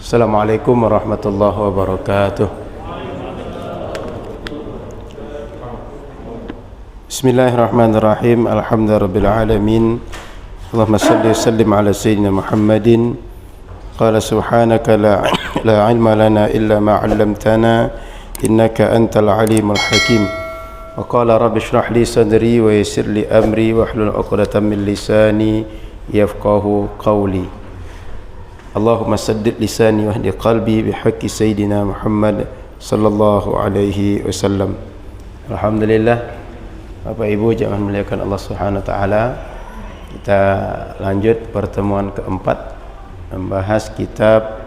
Assalamualaikum warahmatullahi wabarakatuh. Bismillahirrahmanirrahim. Alhamdulillahirabbil alamin. Allahumma shalli wa sallim ala sayyidina Muhammadin. Qala subhanaka la ilma lana illa ma 'allamtana innaka antal alimul hakim. Wa qala rabbi shrah li sadri wa yassir li amri wahlul 'uqdatam min lisani yafqahu qawli. Allahumma saddid lisani wahdi qalbi bihaqqi sayyidina Muhammad sallallahu alaihi wasallam. Alhamdulillah, Bapak Ibu jamaah muliakan Allah Subhanahu wa taala. Kita lanjut pertemuan keempat membahas kitab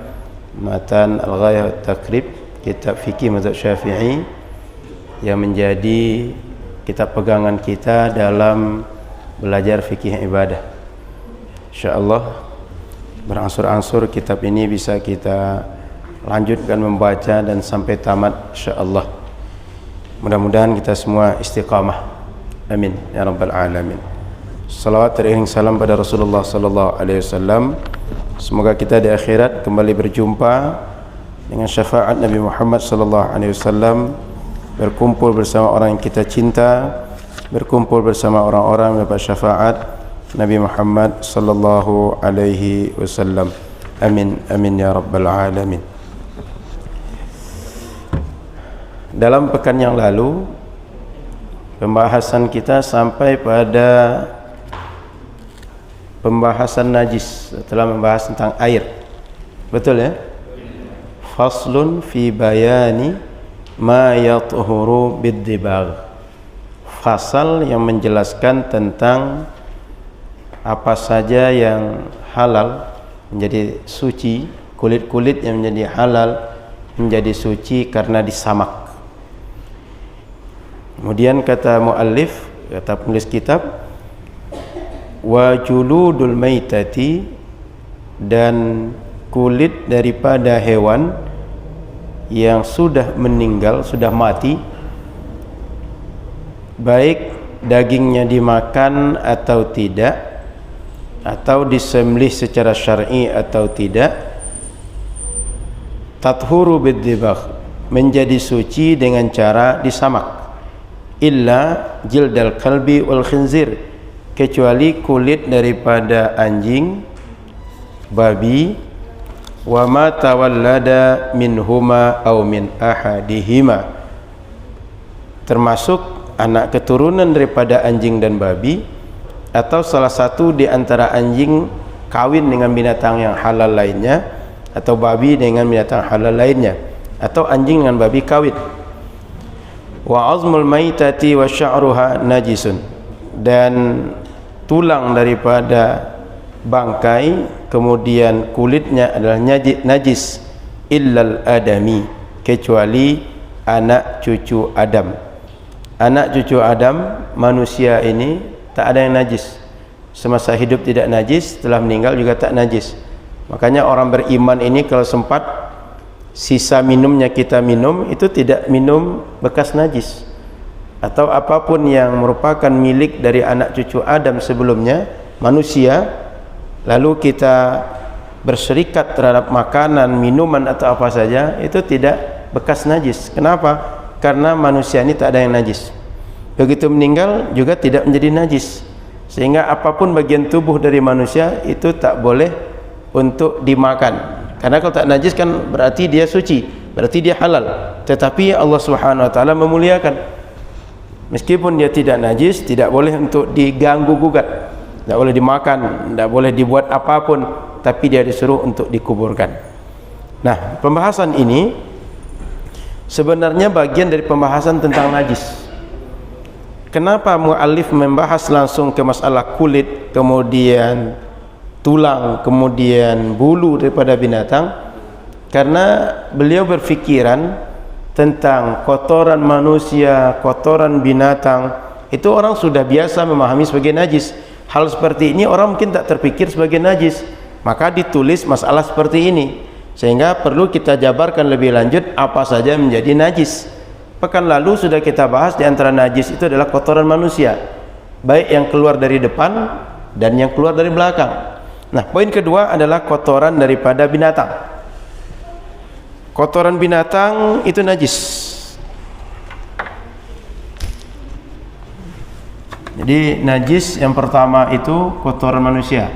Matan Al-Ghayah Wat-Taqrib, kitab fikih mazhab Syafi'i yang menjadi kitab pegangan kita dalam belajar fikih ibadah. Insyaallah berangsur-angsur kitab ini bisa kita lanjutkan membaca dan sampai tamat insyaallah. Mudah-mudahan kita semua istiqamah. Amin ya rabbal alamin. Salawat teriring salam pada Rasulullah sallallahu alaihi wasallam. Semoga kita di akhirat kembali berjumpa dengan syafaat Nabi Muhammad sallallahu alaihi wasallam, berkumpul bersama orang yang kita cinta, berkumpul bersama orang-orang yang mendapat syafaat Nabi Muhammad sallallahu alaihi wasallam. Amin amin ya rabbal alamin. Dalam pekan yang lalu pembahasan kita sampai pada pembahasan najis, setelah membahas tentang air. Betul ya? Faslun fi bayani ma yathuru bid-dibagh. Fasal yang menjelaskan tentang apa saja yang halal menjadi suci, kulit-kulit yang menjadi halal menjadi suci karena disamak. Kemudian kata muallif, kata penulis kitab, wa juludul maitati, dan kulit daripada hewan yang sudah meninggal, sudah mati, baik dagingnya dimakan atau tidak, atau disembelih secara syar'i atau tidak, tathuru bid-dibagh, menjadi suci dengan cara disamak. Illa jildal kalbi wal khinzir, kecuali kulit daripada anjing, babi, wa ma tawallada minhuma aw min ahadihima, termasuk anak keturunan daripada anjing dan babi, atau salah satu di antara anjing kawin dengan binatang yang halal lainnya, atau babi dengan binatang halal lainnya, atau anjing dengan babi kawin. Wa azmul maitati wa sya'ruha najisun, dan tulang daripada bangkai kemudian kulitnya adalah najis, illal adami, kecuali anak cucu Adam. Anak cucu Adam, manusia ini tak ada yang najis. Semasa hidup tidak najis, setelah meninggal juga tak najis. Makanya orang beriman ini kalau sempat sisa minumnya kita minum, itu tidak minum bekas najis, atau apapun yang merupakan milik dari anak cucu Adam sebelumnya, manusia, lalu kita berserikat terhadap makanan, minuman atau apa saja, itu tidak bekas najis. Kenapa? Karena manusia ini tak ada yang najis. Begitu meninggal juga tidak menjadi najis, sehingga apapun bagian tubuh dari manusia itu tak boleh untuk dimakan. Karena kalau tak najis kan berarti dia suci, berarti dia halal. Tetapi Allah Subhanahu wa taala memuliakan. Meskipun dia tidak najis, tidak boleh untuk diganggu gugat, tidak boleh dimakan, tidak boleh dibuat apapun, tapi dia disuruh untuk dikuburkan. Nah, pembahasan ini sebenarnya bagian dari pembahasan tentang najis. Kenapa muallif membahas langsung ke masalah kulit, kemudian tulang, kemudian bulu daripada binatang? Karena beliau berfikiran tentang kotoran manusia, kotoran binatang, itu orang sudah biasa memahami sebagai najis. Hal seperti ini orang mungkin tak terpikir sebagai najis, maka ditulis masalah seperti ini, sehingga perlu kita jabarkan lebih lanjut apa saja menjadi najis. Pekan lalu sudah kita bahas di antara najis itu adalah kotoran manusia, baik yang keluar dari depan dan yang keluar dari belakang. Nah, poin kedua adalah kotoran daripada binatang. Kotoran binatang itu najis. Jadi najis yang pertama itu kotoran manusia,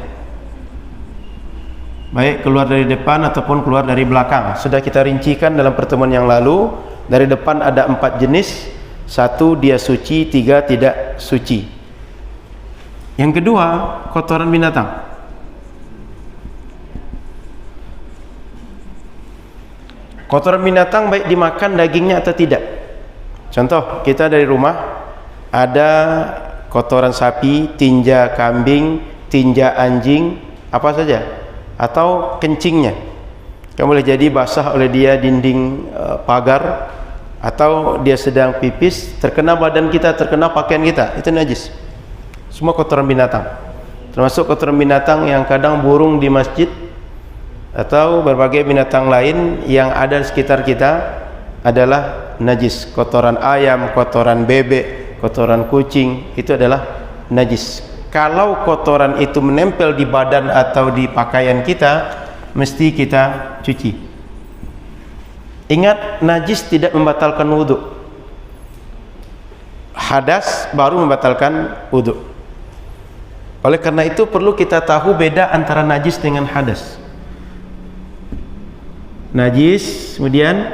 baik keluar dari depan ataupun keluar dari belakang. Sudah kita rincikan dalam pertemuan yang lalu. Dari depan ada 4 jenis. 1 dia suci, 3 tidak suci. Yang kedua, kotoran binatang. Kotoran binatang baik dimakan dagingnya atau tidak. Contoh, kita dari rumah ada kotoran sapi, tinja kambing, tinja anjing, apa saja, atau kencingnya, yang boleh jadi basah oleh dia dinding pagar, atau dia sedang pipis, terkena badan kita, terkena pakaian kita, itu najis. Semua kotoran binatang, termasuk kotoran binatang yang kadang burung di masjid atau berbagai binatang lain yang ada di sekitar kita adalah najis. Kotoran ayam, kotoran bebek, kotoran kucing, itu adalah najis. Kalau kotoran itu menempel di badan atau di pakaian kita, mesti kita cuci. Ingat, najis tidak membatalkan wudhu. Hadas baru membatalkan wudhu. Oleh karena itu perlu kita tahu beda antara najis dengan hadas. Najis, kemudian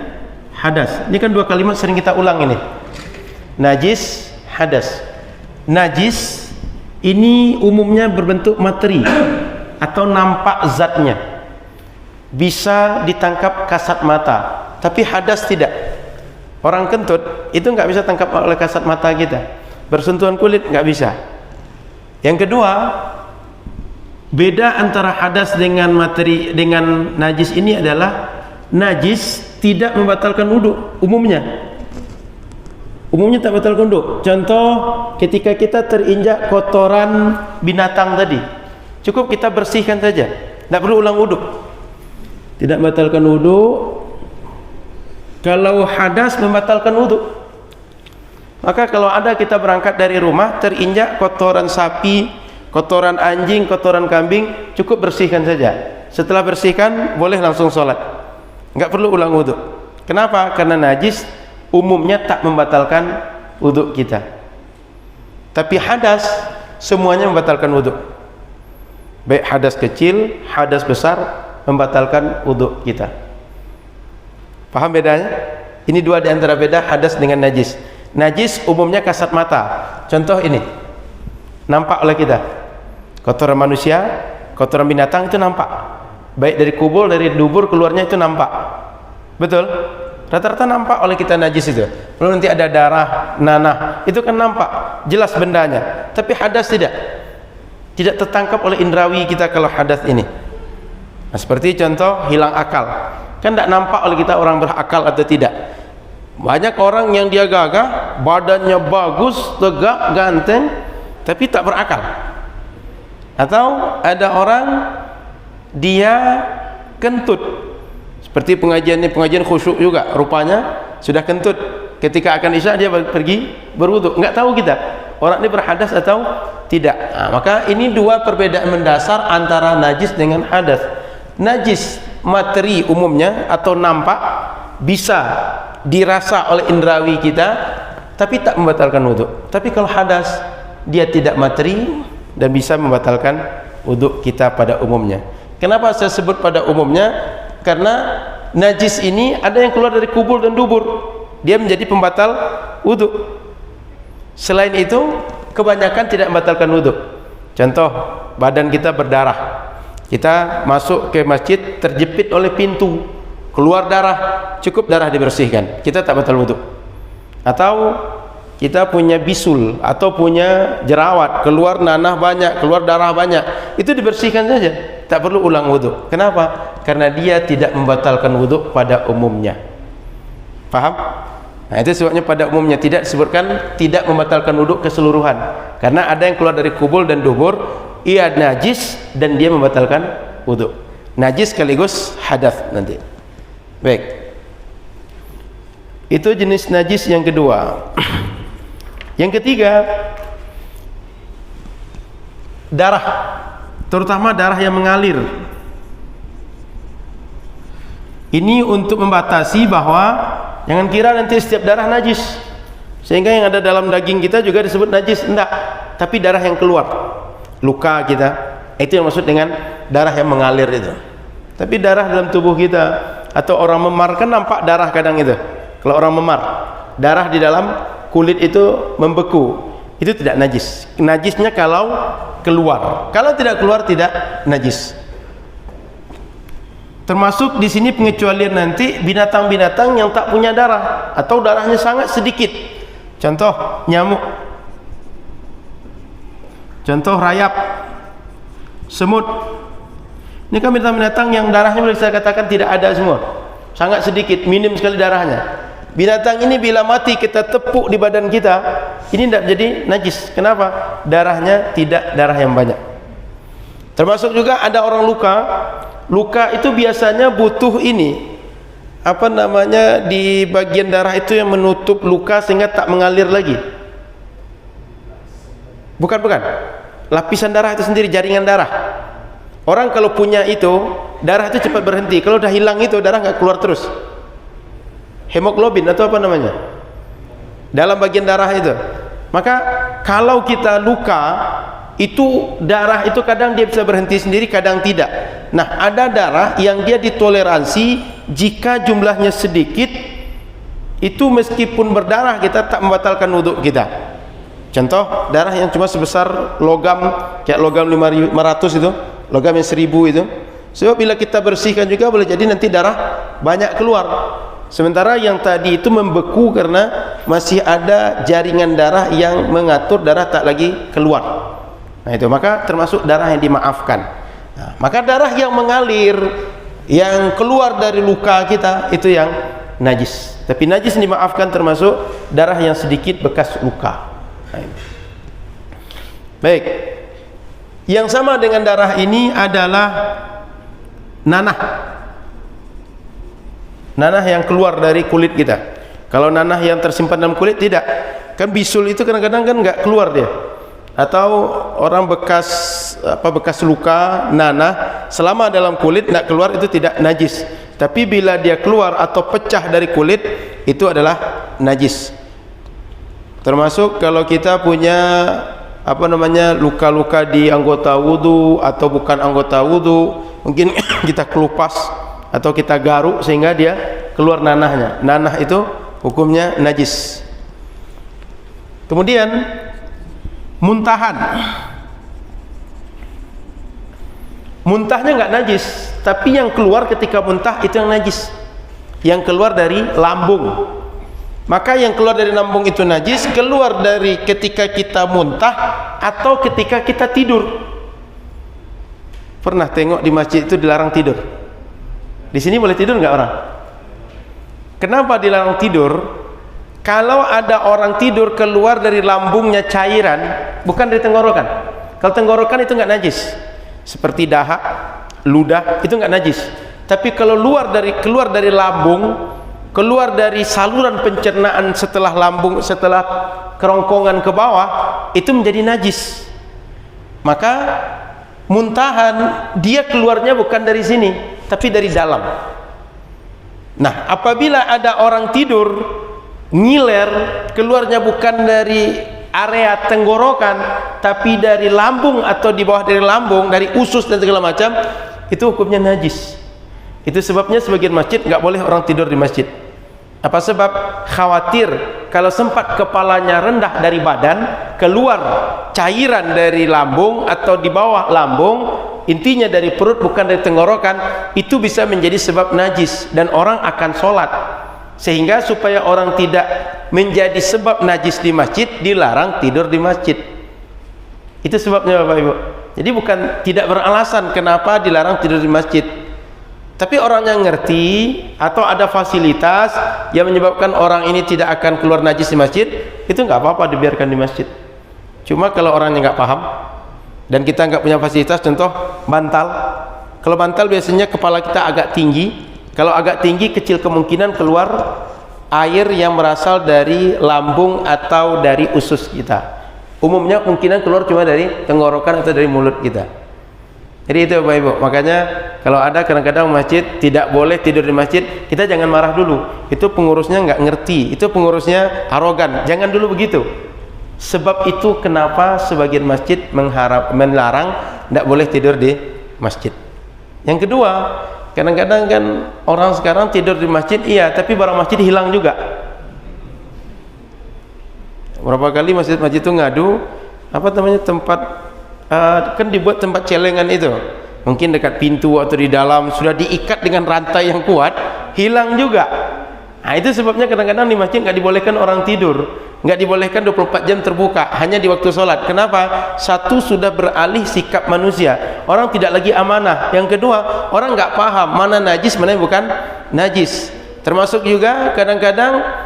hadas. Ini kan 2 kalimat sering kita ulang ini. Najis, hadas. Najis ini umumnya berbentuk materi atau nampak zatnya, bisa ditangkap kasat mata. Tapi hadas tidak. Orang kentut itu nggak bisa tangkap oleh kasat mata kita. Bersentuhan kulit nggak bisa. Yang kedua, beda antara hadas dengan materi dengan najis ini adalah najis tidak membatalkan wudhu umumnya. Umumnya tak batalkan wudhu. Contoh, ketika kita terinjak kotoran binatang tadi, cukup kita bersihkan saja, tidak perlu ulang wudhu. Tidak membatalkan wudhu. Kalau hadas membatalkan wudhu, maka kalau ada kita berangkat dari rumah terinjak kotoran sapi, kotoran anjing, kotoran kambing, cukup bersihkan saja. Setelah bersihkan boleh langsung sholat, nggak perlu ulang wudhu. Kenapa? Karena najis umumnya tak membatalkan wudhu kita. Tapi hadas semuanya membatalkan wudhu. Baik hadas kecil, hadas besar membatalkan wudhu kita. Paham bedanya? Ini 2 di antara beda hadas dengan najis. Najis umumnya kasat mata. Contoh ini, nampak oleh kita. Kotoran manusia, kotoran binatang itu nampak. Baik dari kubur, dari dubur keluarnya itu nampak. Betul? Rata-rata nampak oleh kita najis itu. Lalu nanti ada darah, nanah, itu kan nampak, jelas bendanya. Tapi hadas tidak. Tidak tertangkap oleh indrawi kita kalau hadas ini. Nah, seperti contoh hilang akal. Kan tidak nampak oleh kita orang berakal atau tidak. Banyak orang yang dia gagah, badannya bagus, tegak, ganteng, tapi tak berakal. Atau ada orang dia kentut, seperti pengajian khusyuk juga, rupanya sudah kentut. Ketika akan isya dia pergi berwudu, nggak tahu kita orang ini berhadas atau tidak. Nah, maka ini 2 perbedaan mendasar antara najis dengan hadas. Najis materi umumnya atau nampak, bisa dirasa oleh indrawi kita, tapi tak membatalkan wudhu. Tapi kalau hadas, dia tidak materi dan bisa membatalkan wudhu kita pada umumnya. Kenapa saya sebut pada umumnya? Karena najis ini ada yang keluar dari kubur dan dubur, dia menjadi pembatal wudhu. Selain itu, kebanyakan tidak membatalkan wudhu. Contoh, badan kita berdarah, kita masuk ke masjid terjepit oleh pintu, keluar darah, cukup darah dibersihkan, kita tak batal wudhu. Atau kita punya bisul atau punya jerawat, keluar nanah banyak, keluar darah banyak, itu dibersihkan saja, tak perlu ulang wudhu. Kenapa? Karena dia tidak membatalkan wudhu pada umumnya. Paham? Nah, itu sebabnya pada umumnya tidak disebutkan tidak membatalkan wudhu keseluruhan, karena ada yang keluar dari kubul dan dubur, ia najis dan dia membatalkan wudhu. Najis sekaligus hadas nanti. Baik, itu jenis najis yang kedua. Yang ketiga, darah, terutama darah yang mengalir. Ini untuk membatasi bahwa jangan kira nanti setiap darah najis, sehingga yang ada dalam daging kita juga disebut najis. Enggak, tapi darah yang keluar, luka kita, itu yang maksud dengan darah yang mengalir itu. Tapi darah dalam tubuh kita, atau orang memar kan nampak darah kadang itu. Kalau orang memar, darah di dalam kulit itu membeku, itu tidak najis. Najisnya kalau keluar. Kalau tidak keluar tidak najis. Termasuk di sini pengecualian nanti binatang-binatang yang tak punya darah atau darahnya sangat sedikit. Contoh nyamuk, contoh rayap, semut. Ini kan binatang-binatang yang darahnya boleh saya katakan tidak ada semua, sangat sedikit, minim sekali darahnya. Binatang ini bila mati kita tepuk di badan kita, ini tidak jadi najis. Kenapa? Darahnya tidak darah yang banyak. Termasuk juga ada orang luka. Luka itu biasanya butuh ini, apa namanya, di bagian darah itu yang menutup luka sehingga tak mengalir lagi. Bukan, lapisan darah itu sendiri, jaringan darah. Orang kalau punya itu, darah itu cepat berhenti. Kalau udah hilang itu, darah nggak keluar terus. Hemoglobin atau apa namanya, dalam bagian darah itu. Maka kalau kita luka, itu darah itu kadang dia bisa berhenti sendiri, kadang tidak. Nah, ada darah yang dia ditoleransi jika jumlahnya sedikit, itu meskipun berdarah kita tak membatalkan wudhu kita. Contoh darah yang cuma sebesar logam, kayak logam 500 itu, logam yang 1000 itu. Sebab bila kita bersihkan juga boleh jadi nanti darah banyak keluar. Sementara yang tadi itu membeku karena masih ada jaringan darah yang mengatur darah tak lagi keluar. Nah itu, maka termasuk darah yang dimaafkan. Nah, maka darah yang mengalir, yang keluar dari luka kita, itu yang najis. Tapi najis yang dimaafkan termasuk darah yang sedikit bekas luka. Nah, baik. Yang sama dengan darah ini adalah nanah. Nanah yang keluar dari kulit kita. Kalau nanah yang tersimpan dalam kulit tidak. Kan bisul itu kadang-kadang kan nggak keluar dia. Atau orang bekas luka nanah selama dalam kulit tidak keluar, itu tidak najis. Tapi bila dia keluar atau pecah dari kulit, itu adalah najis. Termasuk kalau kita punya luka-luka di anggota wudu atau bukan anggota wudu, mungkin kita kelupas atau kita garuk sehingga dia keluar nanahnya. Nanah itu hukumnya najis. Kemudian muntahan. Muntahnya enggak najis, tapi yang keluar ketika muntah itu yang najis. Yang keluar dari lambung. Maka yang keluar dari lambung itu najis, keluar dari ketika kita muntah atau ketika kita tidur. Pernah tengok di masjid itu dilarang tidur. Di sini boleh tidur enggak orang? Kenapa dilarang tidur? Kalau ada orang tidur keluar dari lambungnya cairan, bukan dari tenggorokan. Kalau tenggorokan itu enggak najis. Seperti dahak, ludah, itu enggak najis. Tapi kalau keluar dari lambung, keluar dari saluran pencernaan setelah lambung, setelah kerongkongan ke bawah, itu menjadi najis. Maka muntahan dia keluarnya bukan dari sini, tapi dari dalam. Nah, apabila ada orang tidur ngiler, keluarnya bukan dari area tenggorokan tapi dari lambung atau di bawah dari lambung, dari usus dan segala macam, itu hukumnya najis. Itu sebabnya sebagian masjid nggak boleh orang tidur di masjid. Apa sebab? Khawatir kalau sempat kepalanya rendah dari badan, keluar cairan dari lambung atau di bawah lambung, intinya dari perut bukan dari tenggorokan, itu bisa menjadi sebab najis dan orang akan sholat. Sehingga supaya orang tidak menjadi sebab najis di masjid, dilarang tidur di masjid. Itu sebabnya Bapak Ibu. Jadi bukan tidak beralasan kenapa dilarang tidur di masjid. Tapi orang yang ngerti atau ada fasilitas yang menyebabkan orang ini tidak akan keluar najis di masjid, itu nggak apa-apa dibiarkan di masjid. Cuma kalau orangnya nggak paham dan kita nggak punya fasilitas, contoh bantal. Kalau bantal biasanya kepala kita agak tinggi. Kalau agak tinggi, kecil kemungkinan keluar air yang berasal dari lambung atau dari usus kita. Umumnya kemungkinan keluar cuma dari tenggorokan atau dari mulut kita. Jadi itu Bapak Ibu, makanya kalau ada kadang-kadang masjid tidak boleh tidur di masjid, kita jangan marah dulu. Itu pengurusnya nggak ngerti, itu pengurusnya arogan. Jangan dulu begitu. Sebab itu kenapa sebagian masjid melarang tidak boleh tidur di masjid. Yang kedua, kadang-kadang kan orang sekarang tidur di masjid, iya, tapi barang masjid hilang juga. Berapa kali masjid-masjid itu ngadu, apa namanya, tempat kan dibuat tempat celengan itu, mungkin dekat pintu atau di dalam sudah diikat dengan rantai yang kuat, hilang juga. Nah, itu sebabnya kadang-kadang di masjid nggak dibolehkan orang tidur, nggak dibolehkan 24 jam terbuka, hanya di waktu sholat. Kenapa? Satu, sudah beralih sikap manusia, orang tidak lagi amanah. Yang kedua, orang nggak paham mana najis, mana yang bukan najis. Termasuk juga kadang-kadang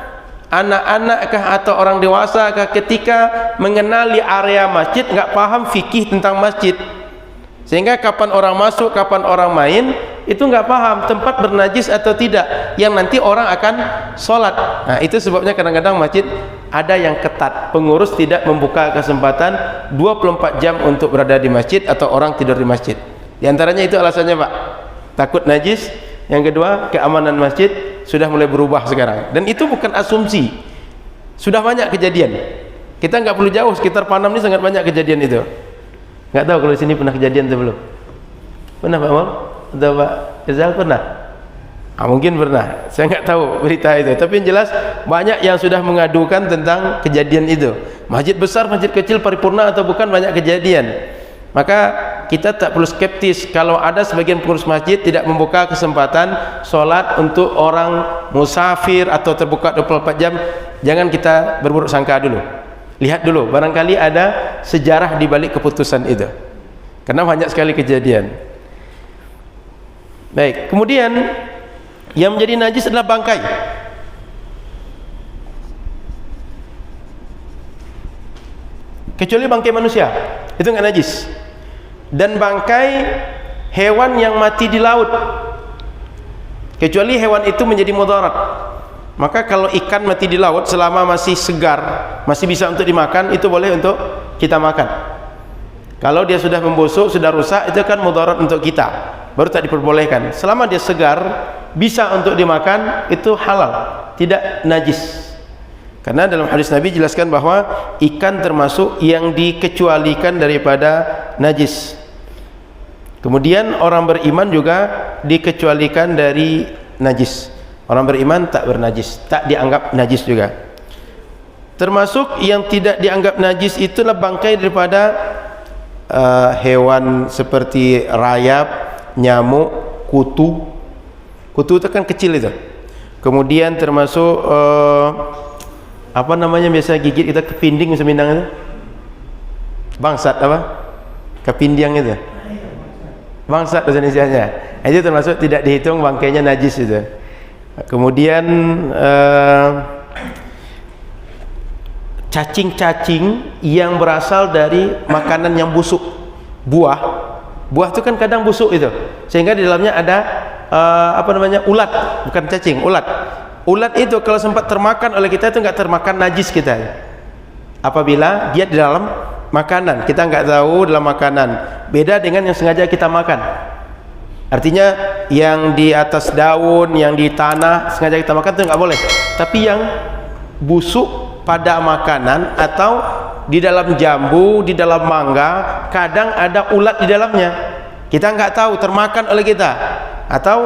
anak-anak kah atau orang dewasa kah, ketika mengenali area masjid nggak paham fikih tentang masjid, sehingga kapan orang masuk, kapan orang main, itu nggak paham tempat bernajis atau tidak, yang nanti orang akan sholat. Nah, itu sebabnya kadang-kadang masjid ada yang ketat, pengurus tidak membuka kesempatan 24 jam untuk berada di masjid atau orang tidur di masjid. Di antaranya itu alasannya Pak, takut najis. Yang kedua, keamanan masjid sudah mulai berubah sekarang, dan itu bukan asumsi, sudah banyak kejadian. Kita nggak perlu jauh, sekitar Panam ini sangat banyak kejadian itu. Nggak tahu kalau di sini pernah kejadian atau belum? Pernah Pak Mal? Atau Pak Rizal pernah? Mungkin pernah, saya nggak tahu berita itu, tapi yang jelas banyak yang sudah mengadukan tentang kejadian itu. Masjid besar, masjid kecil, paripurna atau bukan, banyak kejadian. Maka kita tak perlu skeptis kalau ada sebagian pengurus masjid tidak membuka kesempatan sholat untuk orang musafir atau terbuka 24 jam. Jangan kita berburuk sangka dulu, lihat dulu, barangkali ada sejarah di balik keputusan itu, karena banyak sekali kejadian. Baik, kemudian yang menjadi najis adalah bangkai. Kecuali bangkai manusia, itu nggak najis. Dan bangkai hewan yang mati di laut, kecuali hewan itu menjadi mudarat. Maka kalau ikan mati di laut selama masih segar, masih bisa untuk dimakan, itu boleh untuk kita makan. Kalau dia sudah membusuk, sudah rusak, itu kan mudarat untuk kita, baru tak diperbolehkan. Selama dia segar, bisa untuk dimakan, itu halal, tidak najis. Karena dalam hadis Nabi jelaskan bahwa ikan termasuk yang dikecualikan daripada najis. Kemudian orang beriman juga dikecualikan dari najis. Orang beriman tak bernajis, tak dianggap najis juga. Termasuk yang tidak dianggap najis itulah bangkai daripada hewan seperti rayap, nyamuk, kutu. Kutu itu kan kecil itu. Kemudian termasuk apa namanya biasa gigit kita, kepinding semindang itu, bangsat apa, kepindiang itu, bangsat bahasa Indonesianya. Itu termasuk tidak dihitung bangkainya najis itu. Kemudian cacing-cacing yang berasal dari makanan yang busuk, buah itu kan kadang busuk itu, sehingga di dalamnya ada apa namanya, ulat, bukan cacing, ulat. Ulat itu kalau sempat termakan oleh kita itu nggak termakan najis kita, apabila dia di dalam makanan, kita nggak tahu dalam makanan. Beda dengan yang sengaja kita makan. Artinya yang di atas daun, yang di tanah sengaja kita makan itu nggak boleh. Tapi yang busuk pada makanan atau di dalam jambu, di dalam mangga, kadang ada ulat di dalamnya, kita nggak tahu, termakan oleh kita, atau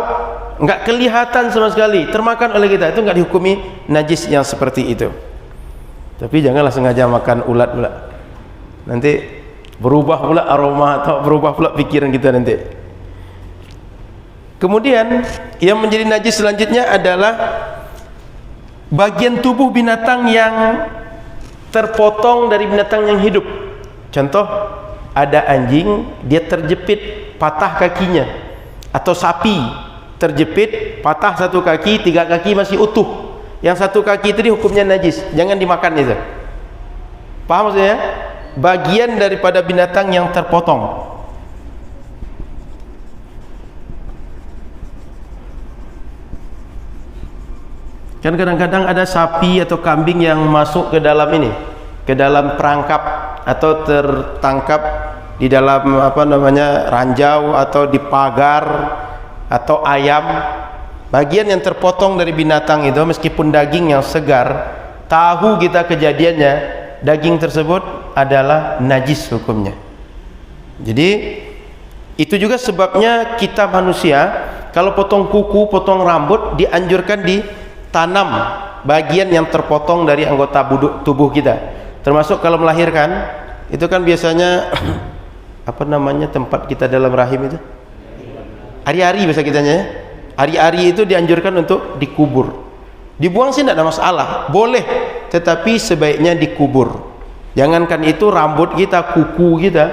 nggak kelihatan sama sekali, termakan oleh kita, itu nggak dihukumi najis yang seperti itu. Tapi janganlah sengaja makan ulat pula, nanti berubah pula aroma atau berubah pula pikiran kita nanti. Kemudian yang menjadi najis selanjutnya adalah bagian tubuh binatang yang terpotong dari binatang yang hidup. Contoh, ada anjing, dia terjepit, patah kakinya, atau sapi terjepit, patah satu kaki, 3 kaki masih utuh, yang satu kaki itu hukumnya najis, jangan dimakan itu. Paham maksudnya? Bagian daripada binatang yang terpotong. Kan kadang-kadang ada sapi atau kambing yang masuk ke dalam ini, ke dalam perangkap atau tertangkap di dalam ranjau atau di pagar atau ayam, bagian yang terpotong dari binatang itu meskipun daging yang segar, tahu kita kejadiannya daging tersebut adalah najis hukumnya. Jadi itu juga sebabnya kita manusia kalau potong kuku, potong rambut dianjurkan ditanam bagian yang terpotong dari anggota tubuh kita. Termasuk kalau melahirkan, itu kan biasanya tempat kita dalam rahim itu? Ari-ari bahasa kitanya ya. Ari-ari itu dianjurkan untuk dikubur. Dibuang sih tidak ada masalah, boleh, tetapi sebaiknya dikubur. Jangankan itu, rambut kita, kuku kita,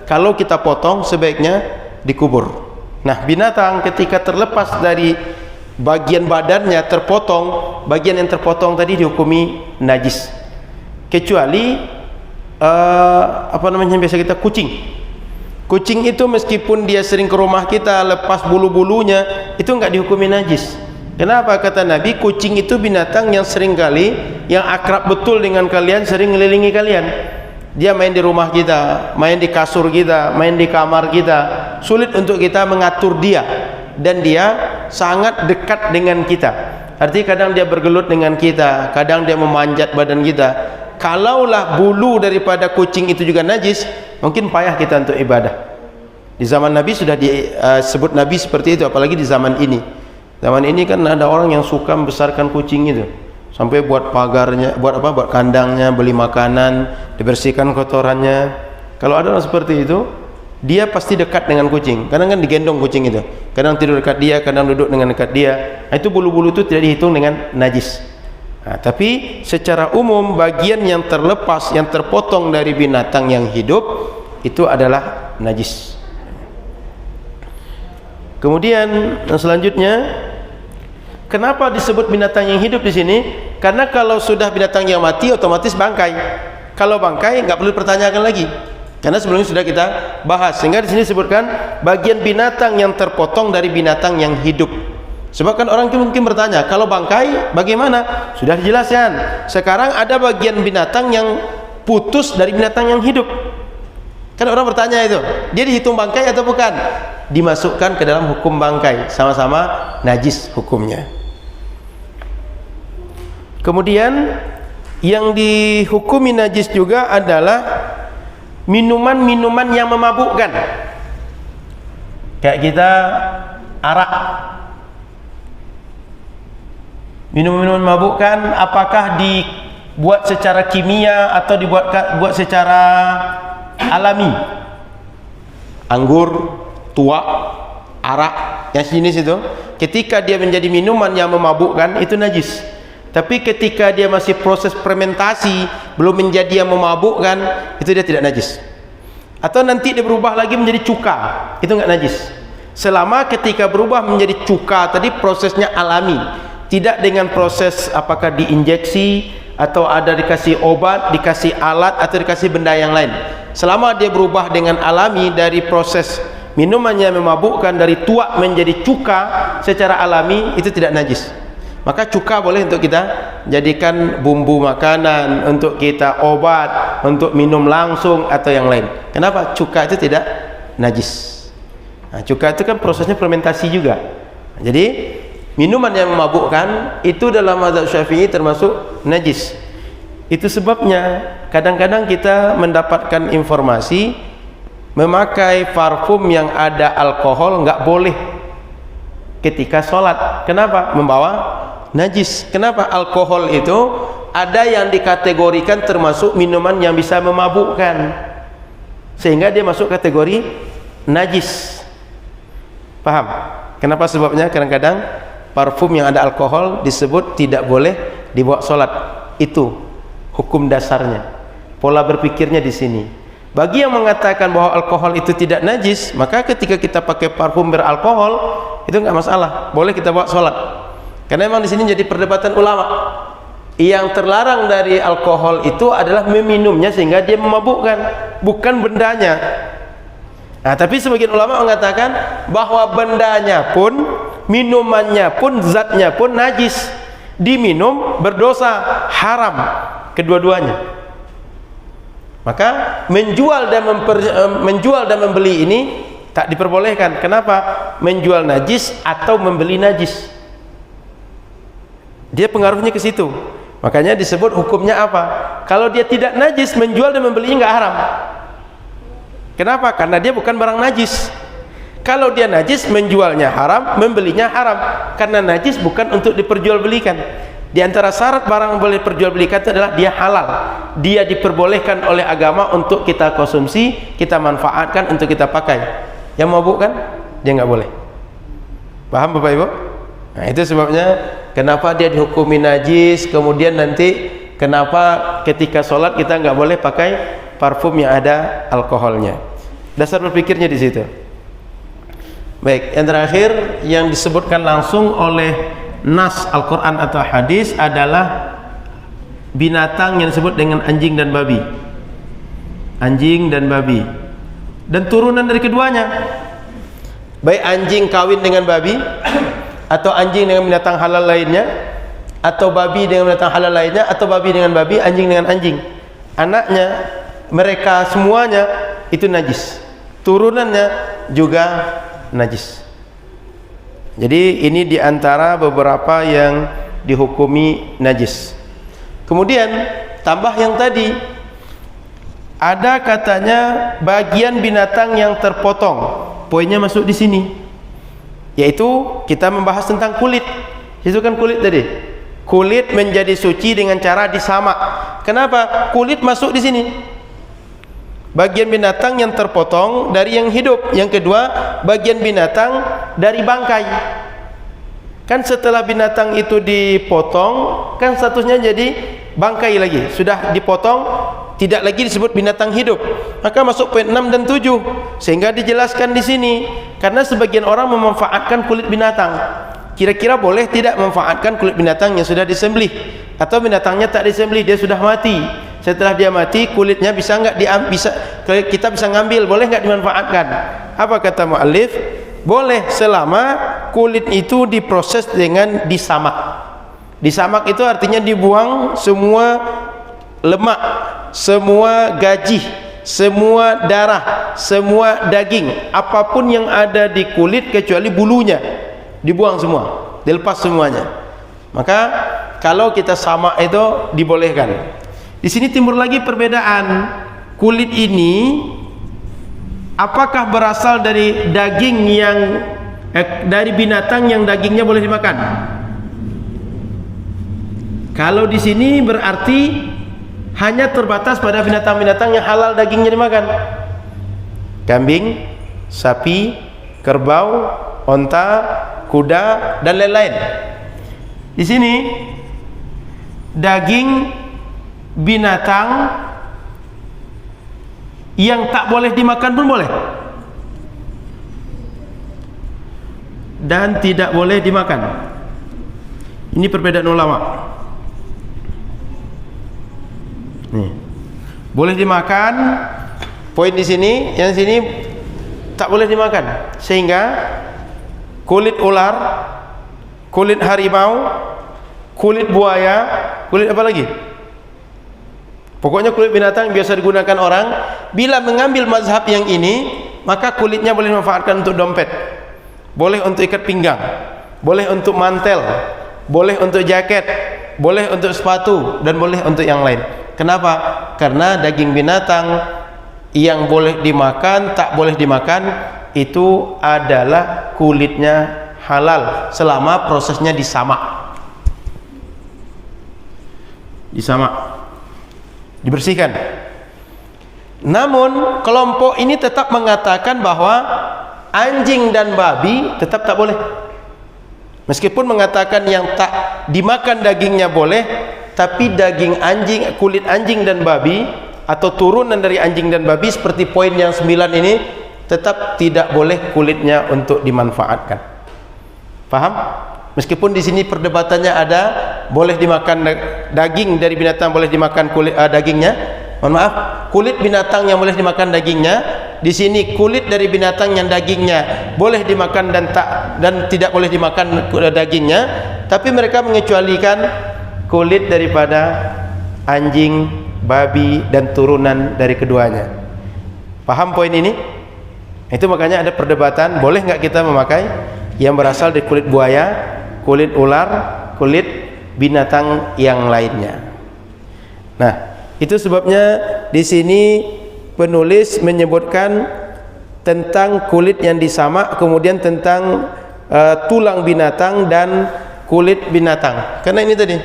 kalau kita potong sebaiknya dikubur. Nah, binatang ketika terlepas dari bagian badannya terpotong, bagian yang terpotong tadi dihukumi najis. Kecuali biasa kita kucing. Kucing itu meskipun dia sering ke rumah kita lepas bulu-bulunya, itu enggak dihukumi najis. Kenapa? Kata Nabi, kucing itu binatang yang sering kali, yang akrab betul dengan kalian, sering ngelilingi kalian. Dia main di rumah kita, main di kasur kita, main di kamar kita. Sulit untuk kita mengatur dia, dan dia sangat dekat dengan kita. Artinya kadang dia bergelut dengan kita, kadang dia memanjat badan kita. Kalaulah bulu daripada kucing itu juga najis, mungkin payah kita untuk ibadah. Di zaman Nabi sudah disebut Nabi seperti itu, apalagi di zaman ini. Zaman ini kan ada orang yang suka membesarkan kucing itu, sampai buat pagarnya, buat kandangnya, beli makanan, dibersihkan kotorannya. Kalau ada orang seperti itu, dia pasti dekat dengan kucing. Kadang kan digendong kucing itu, kadang tidur dekat dia, kadang duduk dengan dekat dia. Itu bulu-bulu itu tidak dihitung dengan najis. Nah, tapi secara umum bagian yang terlepas, yang terpotong dari binatang yang hidup itu adalah najis. Kemudian yang selanjutnya, kenapa disebut binatang yang hidup di sini? Karena kalau sudah binatang yang mati, otomatis bangkai. Kalau bangkai nggak perlu dipertanyakan lagi, karena sebelumnya sudah kita bahas. Sehingga di sini disebutkan bagian binatang yang terpotong dari binatang yang hidup. Sebab kan orang mungkin bertanya, kalau bangkai bagaimana? Sudah dijelaskan. Sekarang ada bagian binatang yang putus dari binatang yang hidup. Kan orang bertanya itu, dia dihitung bangkai atau bukan? Dimasukkan ke dalam hukum bangkai, sama-sama najis hukumnya. Kemudian yang dihukumi najis juga adalah minuman-minuman yang memabukkan. Kayak kita arak. Minuman-minuman memabukkan, apakah dibuat secara kimia atau dibuat secara alami? Anggur, tuak, arak, yang sejenis itu, ketika dia menjadi minuman yang memabukkan, itu najis. Tapi ketika dia masih proses fermentasi, belum menjadi yang memabukkan, itu dia tidak najis. Atau nanti dia berubah lagi menjadi cuka, itu enggak najis. Selama ketika berubah menjadi cuka tadi prosesnya alami, tidak dengan proses apakah diinjeksi atau ada dikasih obat, dikasih alat atau dikasih benda yang lain. Selama dia berubah dengan alami dari proses minumannya memabukkan, dari tuak menjadi cuka secara alami, itu tidak najis. Maka cuka boleh untuk kita jadikan bumbu makanan, untuk kita obat, untuk minum langsung atau yang lain. Kenapa? Cuka itu tidak najis. Nah, cuka itu kan prosesnya fermentasi juga. Jadi minuman yang memabukkan itu dalam mazhab Syafi'i termasuk najis. Itu sebabnya kadang-kadang kita mendapatkan informasi memakai parfum yang ada alkohol nggak boleh ketika sholat. Kenapa? Membawa najis. Kenapa? Alkohol itu ada yang dikategorikan termasuk minuman yang bisa memabukkan, sehingga dia masuk kategori najis. Paham? Kenapa sebabnya? Kadang-kadang parfum yang ada alkohol disebut tidak boleh dibawa sholat. Itu hukum dasarnya, pola berpikirnya di sini. Bagi yang mengatakan bahwa alkohol itu tidak najis, maka ketika kita pakai parfum beralkohol itu enggak masalah, boleh kita bawa sholat. Karena memang di sini jadi perdebatan ulama. Yang terlarang dari alkohol itu adalah meminumnya sehingga dia memabukkan, bukan bendanya. Nah, tapi sebagian ulama mengatakan bahwa bendanya pun, minumannya pun, zatnya pun najis. Diminum berdosa, haram kedua-duanya. Maka menjual dan membeli ini tak diperbolehkan. Kenapa? Menjual najis atau membeli najis, dia pengaruhnya ke situ. Makanya disebut hukumnya apa? Kalau dia tidak najis, menjual dan membelinya nggak haram. Kenapa? Karena dia bukan barang najis. Kalau dia najis, menjualnya haram, membelinya haram. Karena najis bukan untuk diperjualbelikan. Di antara syarat barang boleh diperjualbelikan itu adalah dia halal. Dia diperbolehkan oleh agama untuk kita konsumsi, kita manfaatkan, untuk kita pakai. Yang mabuk kan, dia nggak boleh. Paham Bapak Ibu? Nah, itu sebabnya kenapa dia dihukumi najis. Kemudian nanti kenapa ketika sholat kita nggak boleh pakai parfum yang ada alkoholnya. Dasar berpikirnya di situ. Baik, yang terakhir yang disebutkan langsung oleh nas Al-Quran atau hadis adalah binatang yang disebut dengan anjing dan babi. Anjing dan babi, dan turunan dari keduanya, baik anjing kawin dengan babi, atau anjing dengan binatang halal lainnya, atau babi dengan binatang halal lainnya, atau babi dengan babi, anjing dengan anjing. Anaknya mereka semuanya itu najis, turunannya juga najis. Jadi ini diantara beberapa yang dihukumi najis. Kemudian tambah yang tadi, ada katanya bagian binatang yang terpotong. Poinnya masuk di sini, yaitu kita membahas tentang kulit. Itu kan kulit tadi. Kulit menjadi suci dengan cara disamak. Kenapa? Kulit masuk di sini. Bagian binatang yang terpotong dari yang hidup. Yang kedua, bagian binatang dari bangkai. Kan setelah binatang itu dipotong, kan statusnya jadi bangkai lagi. Sudah dipotong, tidak lagi disebut binatang hidup. Maka masuk poin 6 dan 7, sehingga dijelaskan di sini. Karena sebagian orang memanfaatkan kulit binatang. Kira-kira boleh tidak memanfaatkan kulit binatang yang sudah disembelih, atau binatangnya tak disembelih, dia sudah mati. Setelah dia mati, kulitnya bisa enggak kita bisa ngambil, boleh enggak dimanfaatkan? Apa kata muallif? Boleh, selama kulit itu diproses dengan disamak. Disamak itu artinya dibuang semua lemak, semua gajih, semua darah, semua daging, apapun yang ada di kulit kecuali bulunya, dibuang semua, dilepas semuanya. Maka kalau kita samak itu dibolehkan. Di sini timbul lagi perbedaan. Kulit ini apakah berasal dari daging yang dari binatang yang dagingnya boleh dimakan? Kalau di sini berarti hanya terbatas pada binatang-binatang yang halal dagingnya dimakan. Kambing, sapi, kerbau, onta, kuda, dan lain-lain. Di sini daging binatang yang tak boleh dimakan pun boleh, dan tidak boleh dimakan. Ini perbedaan ulama. Nih, boleh dimakan. Poin di sini, yang sini tak boleh dimakan. Sehingga kulit ular, kulit harimau, kulit buaya, kulit apa lagi? Pokoknya kulit binatang biasa digunakan orang. Bila mengambil mazhab yang ini, maka kulitnya boleh dimanfaatkan untuk dompet, boleh untuk ikat pinggang, boleh untuk mantel, boleh untuk jaket, boleh untuk sepatu, dan boleh untuk yang lain. Kenapa? Karena daging binatang yang boleh dimakan, tak boleh dimakan, itu adalah kulitnya halal selama prosesnya disamak. Dibersihkan. Namun kelompok ini tetap mengatakan bahwa anjing dan babi tetap tak boleh. Meskipun mengatakan yang tak dimakan dagingnya boleh, tapi daging anjing, kulit anjing dan babi atau turunan dari anjing dan babi seperti poin yang 9 ini tetap tidak boleh kulitnya untuk dimanfaatkan. Paham? Meskipun di sini perdebatannya ada, boleh dimakan daging dari binatang, boleh dimakan kulit dagingnya. Mohon maaf, kulit binatang yang boleh dimakan dagingnya. Di sini kulit dari binatang yang dagingnya boleh dimakan dan tidak boleh dimakan dagingnya. Tapi mereka mengecualikan kulit daripada anjing babi dan turunan dari keduanya. Paham poin ini? Itu makanya ada perdebatan, boleh nggak kita memakai yang berasal dari kulit buaya, kulit ular, kulit binatang yang lainnya. Nah, itu sebabnya di sini penulis menyebutkan tentang kulit yang disamak, kemudian tentang tulang binatang dan kulit binatang. Karena ini tadi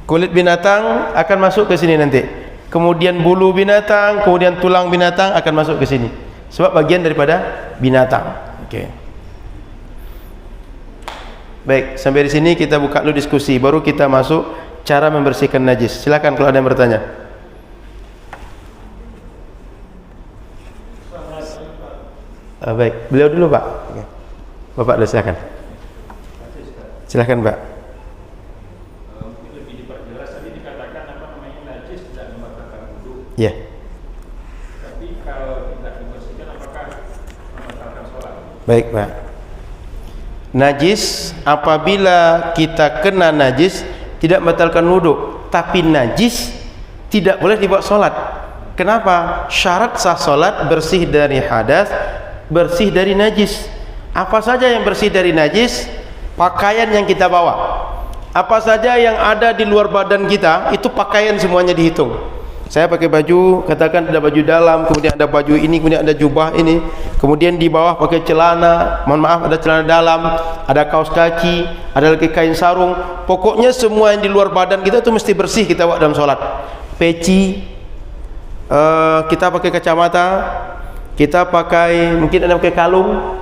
kulit binatang akan masuk ke sini nanti. Kemudian bulu binatang, kemudian tulang binatang akan masuk ke sini. Sebab bagian daripada binatang. Oke. Baik, sampai di sini kita buka dulu diskusi, baru kita masuk cara membersihkan najis. Silakan kalau ada yang bertanya. Baik, beliau dulu Pak. Oke. Bapak dulu silakan. Silakan Pak. Mungkin lebih diperjelas, tadi dikatakan apa namanya najis tidak membatalkan wudu. Ya. Tapi kalau tidak dibersihkan apakah membatalkan sholat? Baik Pak. Najis apabila kita kena najis tidak membatalkan wudu, tapi najis tidak boleh dibawa sholat. Kenapa? Syarat sah sholat bersih dari hadas, bersih dari najis. Apa saja yang bersih dari najis? Pakaian yang kita bawa, apa saja yang ada di luar badan kita, itu pakaian semuanya dihitung. Saya pakai baju, katakan ada baju dalam, kemudian ada baju ini, kemudian ada jubah ini, kemudian di bawah pakai celana, mohon maaf ada celana dalam, ada kaos kaki, ada lagi kain sarung. Pokoknya semua yang di luar badan kita itu mesti bersih kita bawa dalam sholat. Peci, kita pakai kacamata, kita pakai, mungkin ada pakai kalung,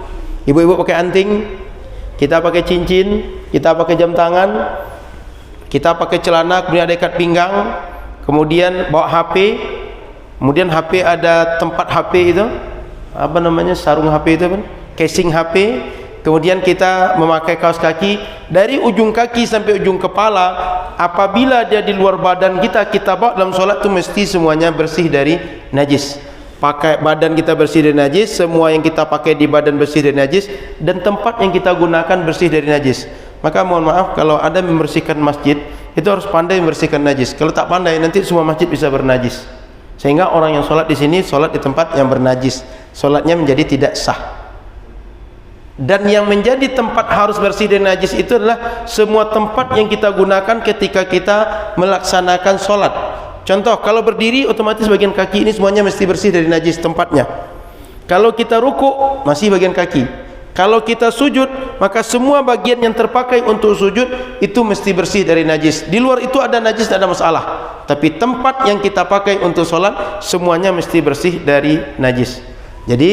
ibu-ibu pakai anting, kita pakai cincin, kita pakai jam tangan, kita pakai celana, kemudian ada ikat pinggang, kemudian bawa HP, kemudian HP ada tempat HP itu, apa namanya, sarung HP itu kan, casing HP, kemudian kita memakai kaos kaki, dari ujung kaki sampai ujung kepala, apabila dia di luar badan kita bawa dalam sholat itu mesti semuanya bersih dari najis. Pakai badan kita bersih dari najis, semua yang kita pakai di badan bersih dari najis, dan tempat yang kita gunakan bersih dari najis. Maka mohon maaf kalau ada membersihkan masjid, itu harus pandai membersihkan najis. Kalau tak pandai nanti semua masjid bisa bernajis. Sehingga orang yang sholat di sini sholat di tempat yang bernajis, sholatnya menjadi tidak sah. Dan yang menjadi tempat harus bersih dari najis itu adalah semua tempat yang kita gunakan ketika kita melaksanakan sholat. Contoh, kalau berdiri otomatis bagian kaki ini semuanya mesti bersih dari najis tempatnya. Kalau kita rukuk masih bagian kaki. Kalau kita sujud maka semua bagian yang terpakai untuk sujud itu mesti bersih dari najis. Di luar itu ada najis tidak ada masalah. Tapi tempat yang kita pakai untuk sholat semuanya mesti bersih dari najis. Jadi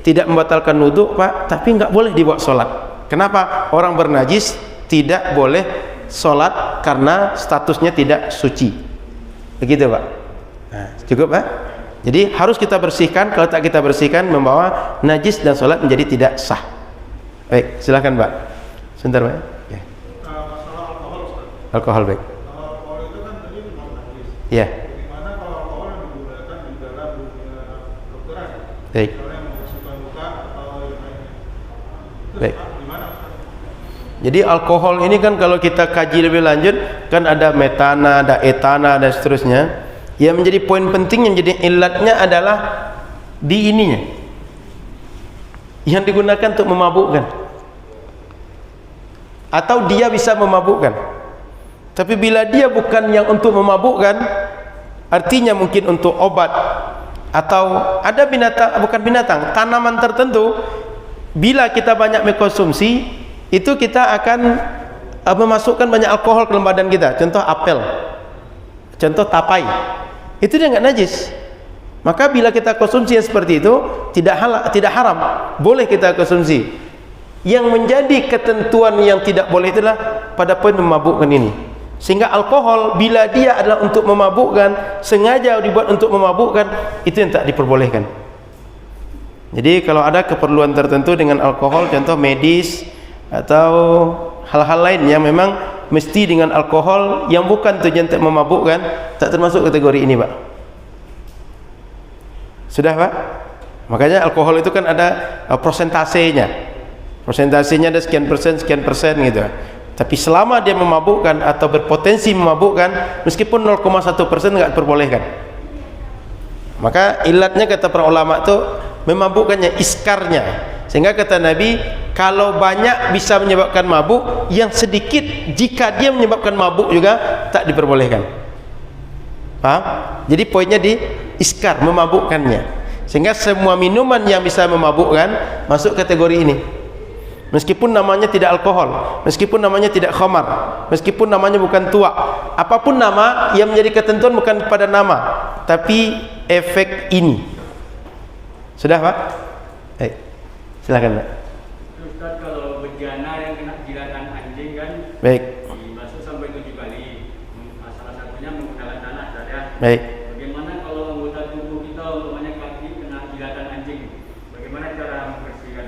tidak membatalkan wudhu Pak, tapi nggak boleh dibawa sholat. Kenapa? Orang bernajis tidak boleh sholat karena statusnya tidak suci. Begitu Pak. Nah, cukup Pak. Jadi harus kita bersihkan. Kalau tak kita bersihkan membawa najis dan sholat menjadi tidak sah. Baik, silakan Pak. Sebentar Pak. Ya. Masalah alkohol Ustaz. Alkohol baik. Kalau alkohol itu kan tadi non najis. Ya. Bagaimana kalau alkohol yang digunakan di dalam dunia kedokteran? Baik. Kalau yang membersihkan luka atau yang lainnya. Itu Baik. gimana Ustaz? Jadi alkohol ini kan kalau kita kaji lebih lanjut kan ada metana, ada etana dan seterusnya. Yang menjadi poin penting yang jadi ilatnya adalah di ininya, yang digunakan untuk memabukkan, atau dia bisa memabukkan. Tapi bila dia bukan yang untuk memabukkan, artinya mungkin untuk obat, atau ada binatang, bukan binatang, tanaman tertentu, bila kita banyak mengkonsumsi itu kita akan memasukkan banyak alkohol ke dalam badan kita. Contoh apel, contoh tapai, itu dia nggak najis. Maka bila kita konsumsi yang seperti itu tidak haram, boleh kita konsumsi. Yang menjadi ketentuan yang tidak boleh itulah pada poin memabukkan ini. Sehingga alkohol bila dia adalah untuk memabukkan, sengaja dibuat untuk memabukkan, itu yang tak diperbolehkan. Jadi kalau ada keperluan tertentu dengan alkohol, contoh medis atau hal-hal lain yang memang mesti dengan alkohol yang bukan tujuan untuk memabukkan, tak termasuk kategori ini Pak. Sudah Pak? Makanya alkohol itu kan ada prosentasenya. Prosentasenya ada sekian persen gitu. Tapi selama dia memabukkan atau berpotensi memabukkan, meskipun 0,1% nggak diperbolehkan. Maka ilatnya kata para ulama itu memabukkannya, iskarnya. Sehingga kata Nabi, kalau banyak bisa menyebabkan mabuk, yang sedikit jika dia menyebabkan mabuk juga tak diperbolehkan. Paham? Jadi poinnya di iskar, memabukkannya. Sehingga semua minuman yang bisa memabukkan masuk kategori ini. Meskipun namanya tidak alkohol, meskipun namanya tidak khamar, meskipun namanya bukan tuak, apapun nama yang menjadi ketentuan bukan pada nama, tapi efek ini. Sudah Pak? Silakan Pak. Ustaz, kalau bejana yang kena jilatan anjing kan Baik. dimasuk sampai 7 kali. Salah satunya menggunakan tanah saja. Baik. Bagaimana kalau anggota tubuh kita umpamanya kaki kena jilatan anjing? Bagaimana cara membersihkan?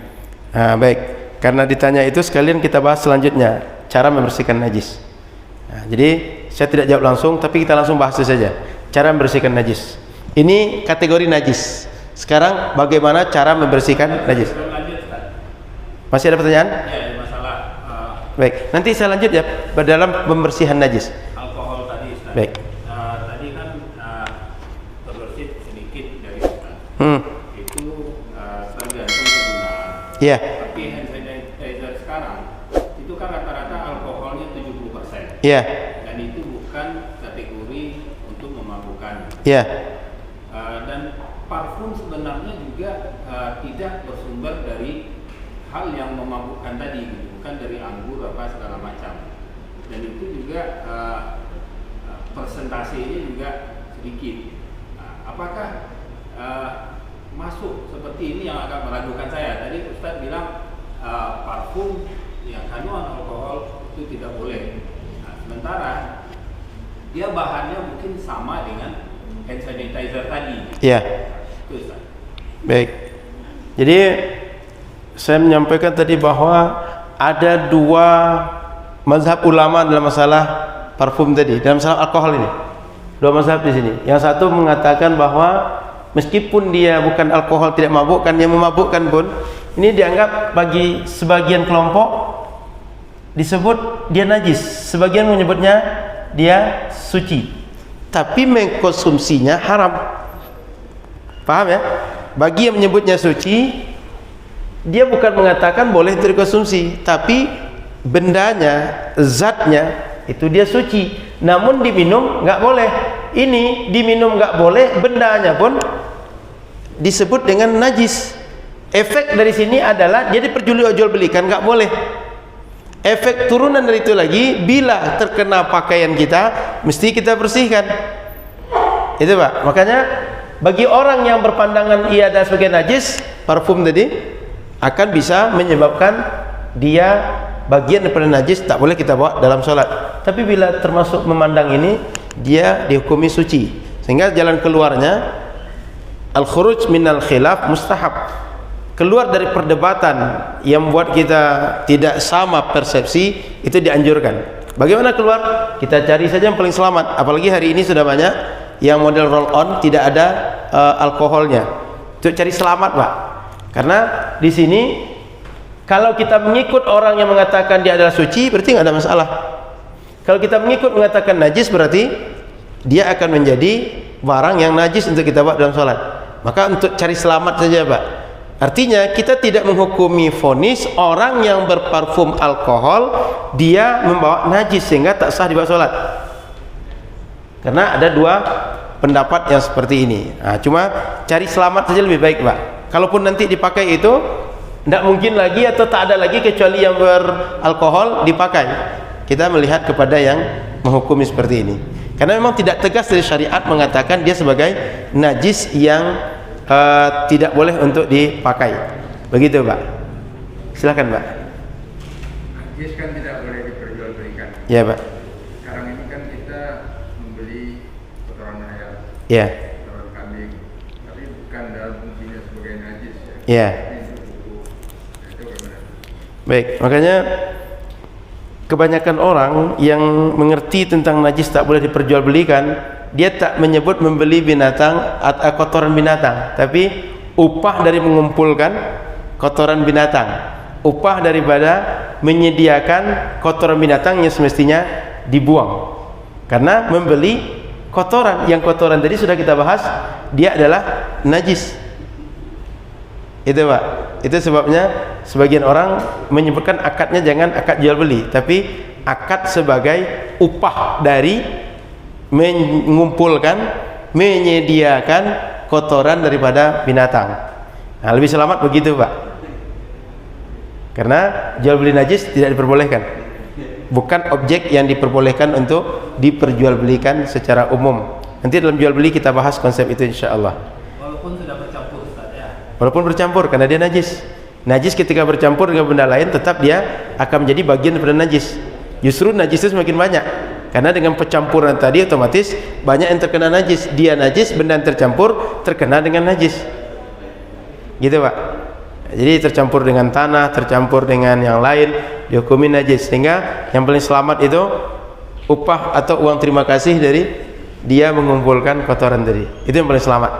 Baik. Karena ditanya itu sekalian kita bahas selanjutnya, cara membersihkan najis. Jadi saya tidak jawab langsung, tapi kita langsung bahas saja. Cara membersihkan najis. Ini kategori najis. Sekarang bagaimana cara membersihkan najis? Masih ada pertanyaan? Ya, masalah Baik, nanti saya lanjut ya dalam pembersihan najis. alkohol tadi, Ustaz. Baik. Tadi kan terbersih sedikit dari Ustaz. Itu tergantung penggunaan. Iya. Tapi hand sanitizer sekarang itu kan rata-rata alkoholnya 70%. Iya. Dan itu bukan kategori untuk memabukkan. Iya. Dan parfum sebenarnya juga tidak bersumber dari hal yang memabukkan tadi, bukan dari anggur apa segala macam. Dan itu juga persentasenya juga sedikit. Apakah masuk seperti ini yang agak meragukan saya? Tadi Ustaz bilang parfum yang kandungan alkohol itu tidak boleh. Sementara dia bahannya mungkin sama dengan hand sanitizer tadi. Iya. Itu Ustaz. Baik. Jadi saya menyampaikan tadi bahwa ada dua mazhab ulama dalam masalah parfum tadi, dalam masalah alkohol ini. Dua mazhab di sini. Yang satu mengatakan bahwa meskipun dia bukan alkohol tidak mabukkan, yang memabukkan pun ini dianggap bagi sebagian kelompok disebut dia najis, sebagian menyebutnya dia suci, tapi mengkonsumsinya haram. Paham ya? Bagi yang menyebutnya suci, dia bukan mengatakan boleh untuk dikonsumsi, tapi bendanya, zatnya itu dia suci, namun diminum nggak boleh. Ini diminum nggak boleh, bendanya pun disebut dengan najis. Efek dari sini adalah jadi perjual-belikan nggak boleh. Efek turunan dari itu lagi, bila terkena pakaian kita, mesti kita bersihkan. Itu Pak. Makanya bagi orang yang berpandangan ia adalah sebagai najis, parfum tadi akan bisa menyebabkan dia bagian daripada najis, tak boleh kita bawa dalam sholat. Tapi bila termasuk memandang ini, dia dihukumi suci. Sehingga jalan keluarnya al-khuruj minal khilaf mustahab. Keluar dari perdebatan yang membuat kita tidak sama persepsi, itu dianjurkan. Bagaimana keluar? Kita cari saja yang paling selamat. Apalagi hari ini sudah banyak yang model roll on, tidak ada alkoholnya. Itu cari selamat Pak. Karena di sini kalau kita mengikut orang yang mengatakan dia adalah suci, berarti nggak ada masalah. Kalau kita mengikut mengatakan najis, berarti dia akan menjadi barang yang najis untuk kita bawa dalam sholat. Maka untuk cari selamat saja Pak. Artinya kita tidak menghukumi vonis orang yang berparfum alkohol dia membawa najis sehingga tak sah dibawa sholat. Karena ada dua pendapat yang seperti ini. Cuma cari selamat saja lebih baik Pak. Kalaupun nanti dipakai itu tidak mungkin lagi atau tak ada lagi kecuali yang beralkohol dipakai. Kita melihat kepada yang menghukumi seperti ini. Karena memang tidak tegas dari syariat mengatakan dia sebagai najis yang tidak boleh untuk dipakai. Begitu Pak. Silakan Pak. Najis kan tidak boleh diperjualbelikan. Ya Pak. Sekarang ini kan kita membeli kotoran ayam, Ya. kotoran kambing, tapi bukan dalam fungsinya sebagai najis ya. Ya. Itu bagaimana? Baik, makanya kebanyakan orang yang mengerti tentang najis tak boleh diperjualbelikan, dia tak menyebut membeli binatang atau kotoran binatang, tapi upah dari mengumpulkan kotoran binatang, upah daripada menyediakan kotoran binatang yang semestinya dibuang. Karena membeli kotoran, yang kotoran tadi sudah kita bahas, dia adalah najis. Itu Pak. Itu sebabnya sebagian orang menyebutkan akadnya jangan akad jual beli, tapi akad sebagai upah dari mengumpulkan, menyediakan kotoran daripada binatang. Nah, lebih selamat begitu Pak. Karena jual beli najis tidak diperbolehkan. Bukan objek yang diperbolehkan untuk diperjualbelikan secara umum. Nanti dalam jual beli kita bahas konsep itu insyaallah. Walaupun sudah bercampur Ustaz ya. Walaupun bercampur karena dia najis. Najis ketika bercampur dengan benda lain tetap dia akan menjadi bagian daripada najis. Justru najis itu semakin banyak. Karena dengan pencampuran tadi otomatis banyak yang terkena najis. Dia najis, benda yang tercampur terkena dengan najis. Gitu Pak. Jadi tercampur dengan tanah, tercampur dengan yang lain, dihukumi najis. Sehingga yang paling selamat itu upah atau uang terima kasih dari dia mengumpulkan kotoran tadi. Itu yang paling selamat.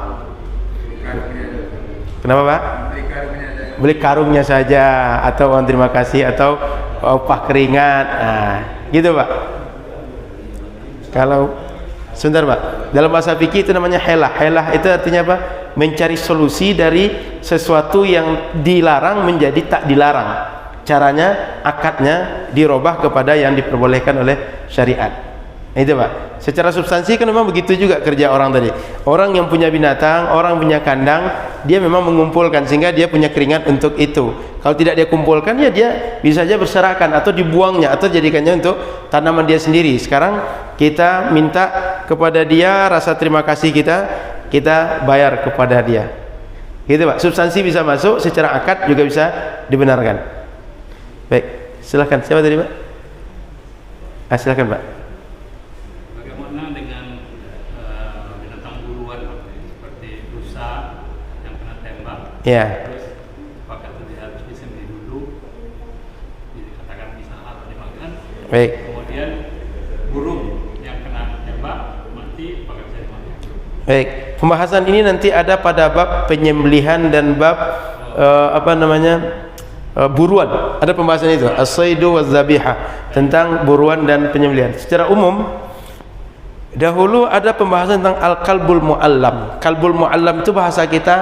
Kenapa Pak? Beli karungnya saja, atau uang terima kasih, atau upah keringat. Nah, gitu Pak. Kalau sebentar Pak, dalam bahasa fikih itu namanya helah. Helah itu artinya apa? Mencari solusi dari sesuatu yang dilarang menjadi tak dilarang. Caranya, akadnya dirubah kepada yang diperbolehkan oleh syariat. Nah, itu Pak. Secara substansi kan memang begitu juga kerja orang tadi. Orang yang punya binatang, orang punya kandang, dia memang mengumpulkan sehingga dia punya keringat untuk itu. Kalau tidak dia kumpulkan, ya dia bisa saja berserakan atau dibuangnya atau jadikannya untuk tanaman dia sendiri. Sekarang kita minta kepada dia rasa terima kasih kita bayar kepada dia. Gitu Pak. Substansi bisa masuk, secara akad juga bisa dibenarkan. Baik, silakan. Siapa tadi Pak? Silakan Pak. Bagaimana dengan binatang buruan seperti rusa yang kena tembak? Ya. Terus apakah itu harus disembelih dulu? Dikatakan bisa atau dimakan? Baik. Kemudian burung yang kena tembak mati, apakah bisa dimakan? Baik. Pembahasan ini nanti ada pada bab penyembelihan dan bab buruan. Ada pembahasan itu, as-saidu waz-zabihah, tentang buruan dan penyembelihan. Secara umum dahulu ada pembahasan tentang al-kalbul mu'allam. Kalbul mu'allam itu bahasa kita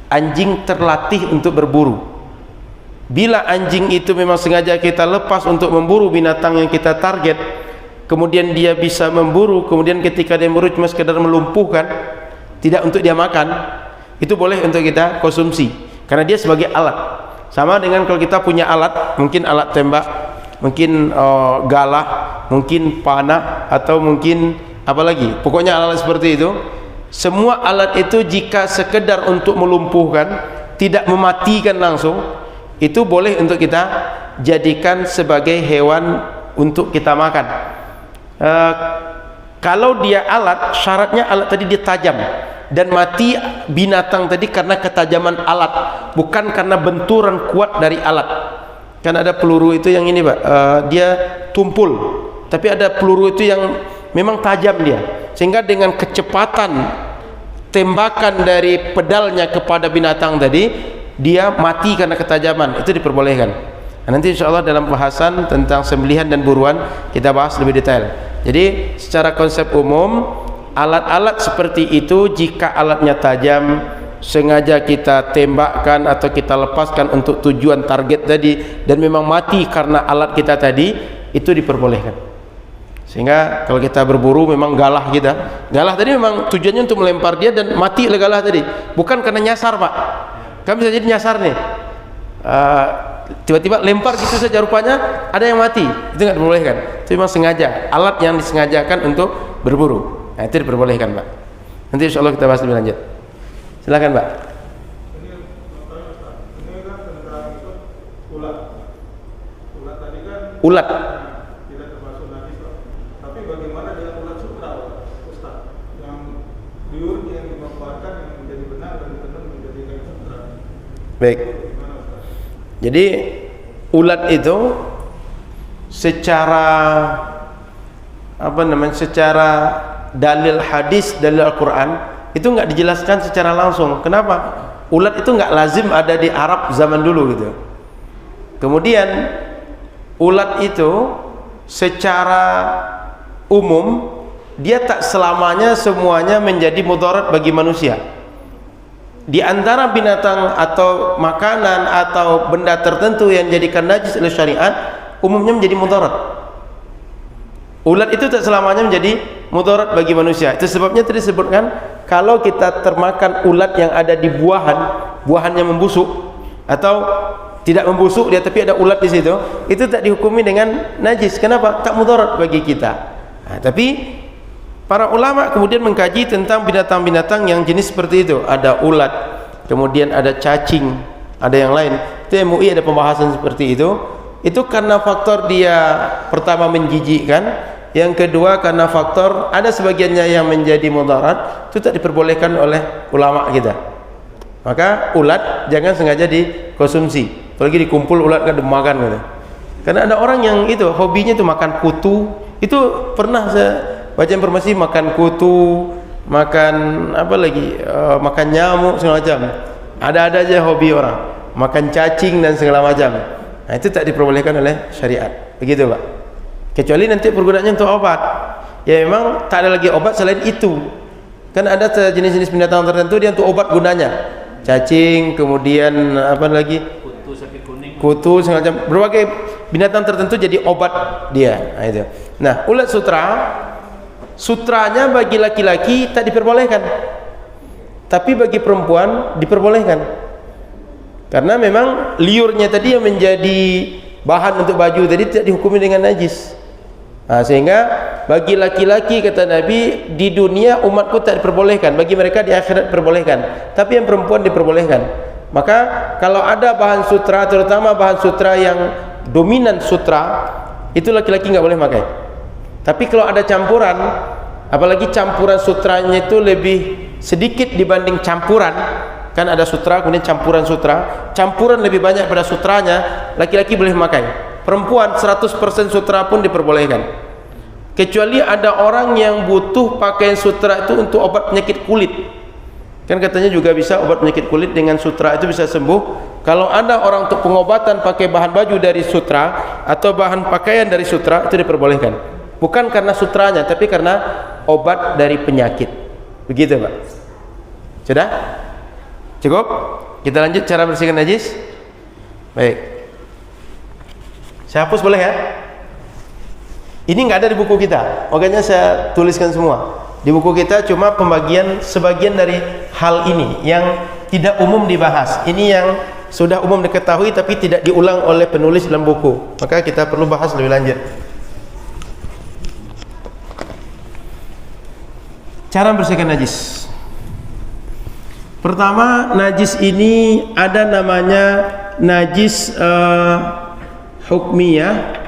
anjing terlatih untuk berburu. Bila anjing itu memang sengaja kita lepas untuk memburu binatang yang kita target, kemudian dia bisa memburu, kemudian ketika dia memburu cuma sekedar melumpuhkan, tidak untuk dia makan, itu boleh untuk kita konsumsi karena dia sebagai alat. Sama dengan kalau kita punya alat, mungkin alat tembak, mungkin galah, mungkin panah, atau mungkin apa lagi, pokoknya alat seperti itu. Semua alat itu jika sekedar untuk melumpuhkan, tidak mematikan langsung, itu boleh untuk kita jadikan sebagai hewan untuk kita makan. Kalau dia alat, syaratnya alat tadi dia tajam dan mati binatang tadi karena ketajaman alat, bukan karena benturan kuat dari alat. Kan ada peluru itu yang ini Pak, dia tumpul, tapi ada peluru itu yang memang tajam dia, sehingga dengan kecepatan tembakan dari pedalnya kepada binatang tadi, dia mati karena ketajaman, itu diperbolehkan. Nah, nanti insyaallah dalam bahasan tentang sembelihan dan buruan kita bahas lebih detail. Jadi secara konsep umum, alat-alat seperti itu jika alatnya tajam, sengaja kita tembakkan atau kita lepaskan untuk tujuan target tadi dan memang mati karena alat kita tadi, itu diperbolehkan. Sehingga kalau kita berburu memang galah tadi memang tujuannya untuk melempar dia dan mati oleh galah tadi, bukan karena nyasar Pak. Kan bisa jadi nyasar nih, tiba-tiba lempar gitu saja, rupanya ada yang mati, itu nggak diperbolehkan. Itu memang sengaja, alat yang disengajakan untuk berburu. Nah, itu diperbolehkan Pak. Nanti insya Allah kita bahas lebih lanjut. Silakan Pak. Ini kan tentang ulat. Ulat tadi kan Ulat. tidak termasuk najis Pak. Tapi bagaimana dengan ulat sutra Ustaz? Yang liur yang dimanfaatkan yang menjadi benar dan benar menjadi kain sutra. Baik. Gimana Ustaz? Jadi ulat itu secara secara dalil hadis, dalil Al-Quran itu nggak dijelaskan secara langsung. Kenapa? Ulat itu nggak lazim ada di Arab zaman dulu gitu. Kemudian ulat itu secara umum dia tak selamanya semuanya menjadi mudarat bagi manusia. Di antara binatang atau makanan atau benda tertentu yang dijadikan najis oleh syariat, umumnya menjadi mudarat. Ulat itu tak selamanya menjadi mudarat bagi manusia. Itu sebabnya tadi disebutkan kalau kita termakan ulat yang ada di buahannya membusuk atau tidak membusuk dia tapi ada ulat di situ, itu tak dihukumi dengan najis. Kenapa? Tak mudarat bagi kita. Tapi para ulama kemudian mengkaji tentang binatang-binatang yang jenis seperti itu. Ada ulat, kemudian ada cacing, ada yang lain. Itu MUI ada pembahasan seperti itu. Itu karena faktor dia pertama menjijikkan, yang kedua karena faktor ada sebagiannya yang menjadi mudarat, itu tak diperbolehkan oleh ulama kita. Maka ulat jangan sengaja dikonsumsi, apalagi dikumpul ulat kan dimakan gitu. Karena ada orang yang itu hobinya itu makan kutu. Itu pernah saya baca informasi, makan kutu, makan apa lagi, makan nyamuk segala macam. Ada-ada aja hobi orang, makan cacing dan segala macam. Nah, itu tak diperbolehkan oleh syariat. Begitu, Pak. Kecuali nanti pergunaannya untuk obat. Ya memang tak ada lagi obat selain itu. Kan ada jenis-jenis binatang tertentu dia untuk obat gunanya. Cacing, kemudian apa lagi? Kutu, sakit kuning. Kutu segala macam. Berbagai binatang tertentu jadi obat dia. Nah, itu. Nah, ulat sutranya bagi laki-laki tak diperbolehkan. Tapi bagi perempuan diperbolehkan. Karena memang liurnya tadi yang menjadi bahan untuk baju tadi tidak dihukumi dengan najis. Nah, sehingga bagi laki-laki kata Nabi di dunia umatku tak diperbolehkan, bagi mereka di akhirat diperbolehkan. Tapi yang perempuan diperbolehkan. Maka kalau ada bahan sutra, terutama bahan sutra yang dominan sutra, itu laki-laki nggak boleh pakai. Tapi kalau ada campuran, apalagi campuran sutranya itu lebih sedikit dibanding campuran, kan ada sutra kemudian campuran sutra, campuran lebih banyak pada sutranya, laki-laki boleh memakai. Perempuan 100% sutra pun diperbolehkan, kecuali ada orang yang butuh pakaian sutra itu untuk obat penyakit kulit. Kan katanya juga bisa obat penyakit kulit dengan sutra itu bisa sembuh. Kalau ada orang untuk pengobatan pakai bahan baju dari sutra atau bahan pakaian dari sutra, itu diperbolehkan. Bukan karena sutranya, tapi karena obat dari penyakit. Begitu, Pak. Sudah? Cukup? Kita lanjut cara bersihkan najis. Baik. Saya hapus boleh ya? Ini nggak ada di buku kita, makanya saya tuliskan semua. Di buku kita cuma pembagian sebagian dari hal ini yang tidak umum dibahas. Ini yang sudah umum diketahui tapi tidak diulang oleh penulis dalam buku. Maka kita perlu bahas lebih lanjut. Cara membersihkan najis. Pertama, najis ini ada namanya najis hukmiyah,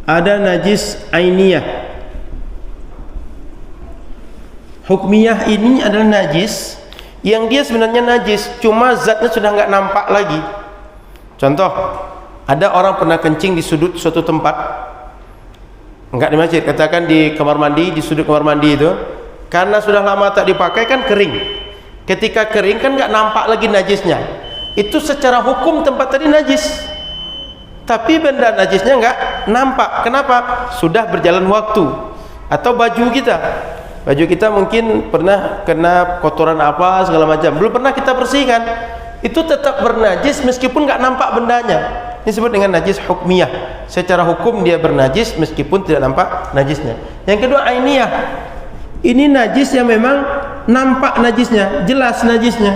ada najis ainiyah. Hukmiyah ini adalah najis yang dia sebenarnya najis, cuma zatnya sudah nggak nampak lagi. Contoh, ada orang pernah kencing di sudut suatu tempat, enggak di masjid, katakan di kamar mandi, di sudut kamar mandi itu, karena sudah lama tak dipakai kan kering. Ketika kering kan nggak nampak lagi najisnya. Itu secara hukum tempat tadi najis, tapi benda najisnya nggak nampak. Kenapa? Sudah berjalan waktu. Atau baju kita mungkin pernah kena kotoran apa segala macam, belum pernah kita bersihkan, itu tetap bernajis meskipun nggak nampak bendanya. Ini disebut dengan najis hukmiyah. Secara hukum dia bernajis meskipun tidak nampak najisnya. Yang kedua ainiyah. Ini najis yang memang nampak najisnya, jelas najisnya,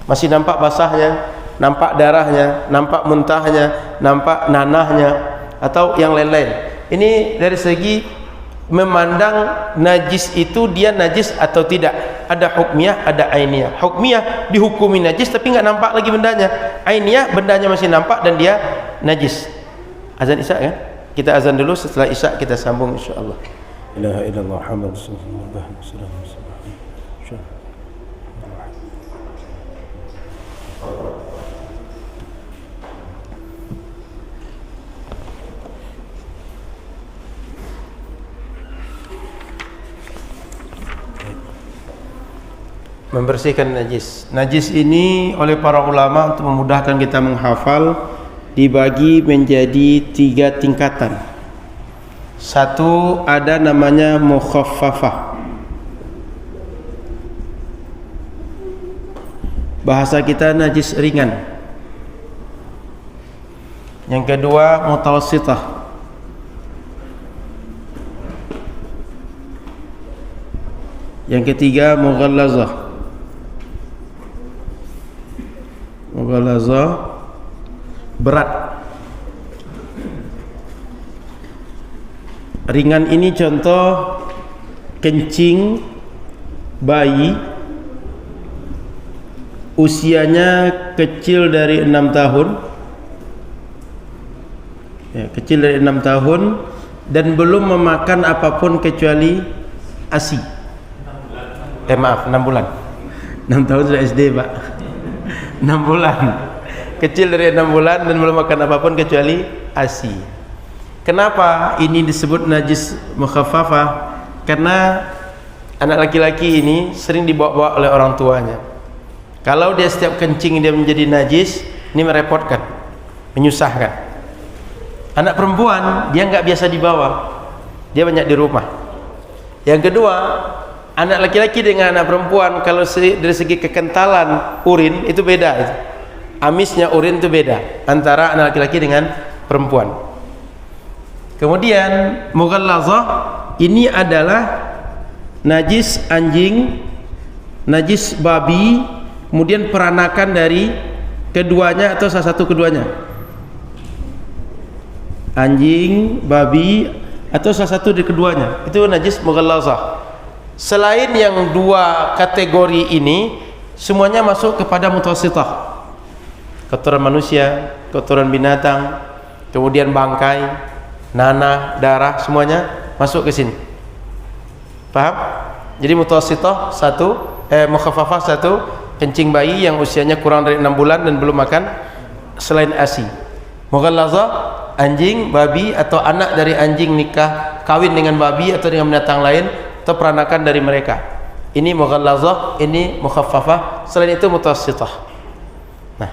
masih nampak basahnya, nampak darahnya, nampak muntahnya, nampak nanahnya, atau yang lain-lain. Ini dari segi memandang najis itu dia najis atau tidak. Ada hukmiyah, ada ainiyah. Hukmiyah dihukumi najis tapi nggak nampak lagi bendanya. Ainiyah bendanya masih nampak dan dia najis. Azan Isya kan? Kita azan dulu, setelah Isya kita sambung insyaallah. La ilaha illallah Muhammad rasulullah sallallahu alaihi wasallam. Membersihkan najis. Najis ini oleh para ulama untuk memudahkan kita menghafal, dibagi menjadi 3 tingkatan. Satu ada namanya mukhaffafah. Bahasa kita najis ringan. Yang kedua mutawassithah. Yang ketiga mughallazah. Mughallazah berat. Ringan ini contoh kencing bayi usianya kecil dari 6 tahun ya, kecil dari 6 tahun dan belum memakan apapun kecuali ASI. Maaf, 6 bulan. 6 tahun sudah SD, Pak. 6 bulan. Kecil dari 6 bulan dan belum makan apapun kecuali ASI. Kenapa ini disebut najis mukhaffafah? Karena anak laki-laki ini sering dibawa-bawa oleh orang tuanya. Kalau dia setiap kencing dia menjadi najis, ini merepotkan, menyusahkan. Anak perempuan dia nggak biasa dibawa, dia banyak di rumah. Yang kedua, anak laki-laki dengan anak perempuan kalau dari segi kekentalan urin itu beda. Amisnya urin itu beda antara anak laki-laki dengan perempuan. Kemudian mughallazah ini adalah najis anjing, najis babi, kemudian peranakan dari keduanya atau salah satu keduanya. Anjing, babi atau salah satu dari keduanya. Itu najis mughallazah. Selain yang 2 kategori ini, semuanya masuk kepada mutawassithah. Kotoran manusia, kotoran binatang, kemudian bangkai, nanah, darah, semuanya masuk ke sini. Paham? Jadi mutawassithah mukhaffafah 1, kencing bayi yang usianya kurang dari 6 bulan dan belum makan selain ASI. Mughallazah anjing, babi atau anak dari anjing nikah kawin dengan babi atau dengan binatang lain atau peranakan dari mereka. Ini mughallazah, ini mukhaffafah, selain itu mutawassithah. Nah,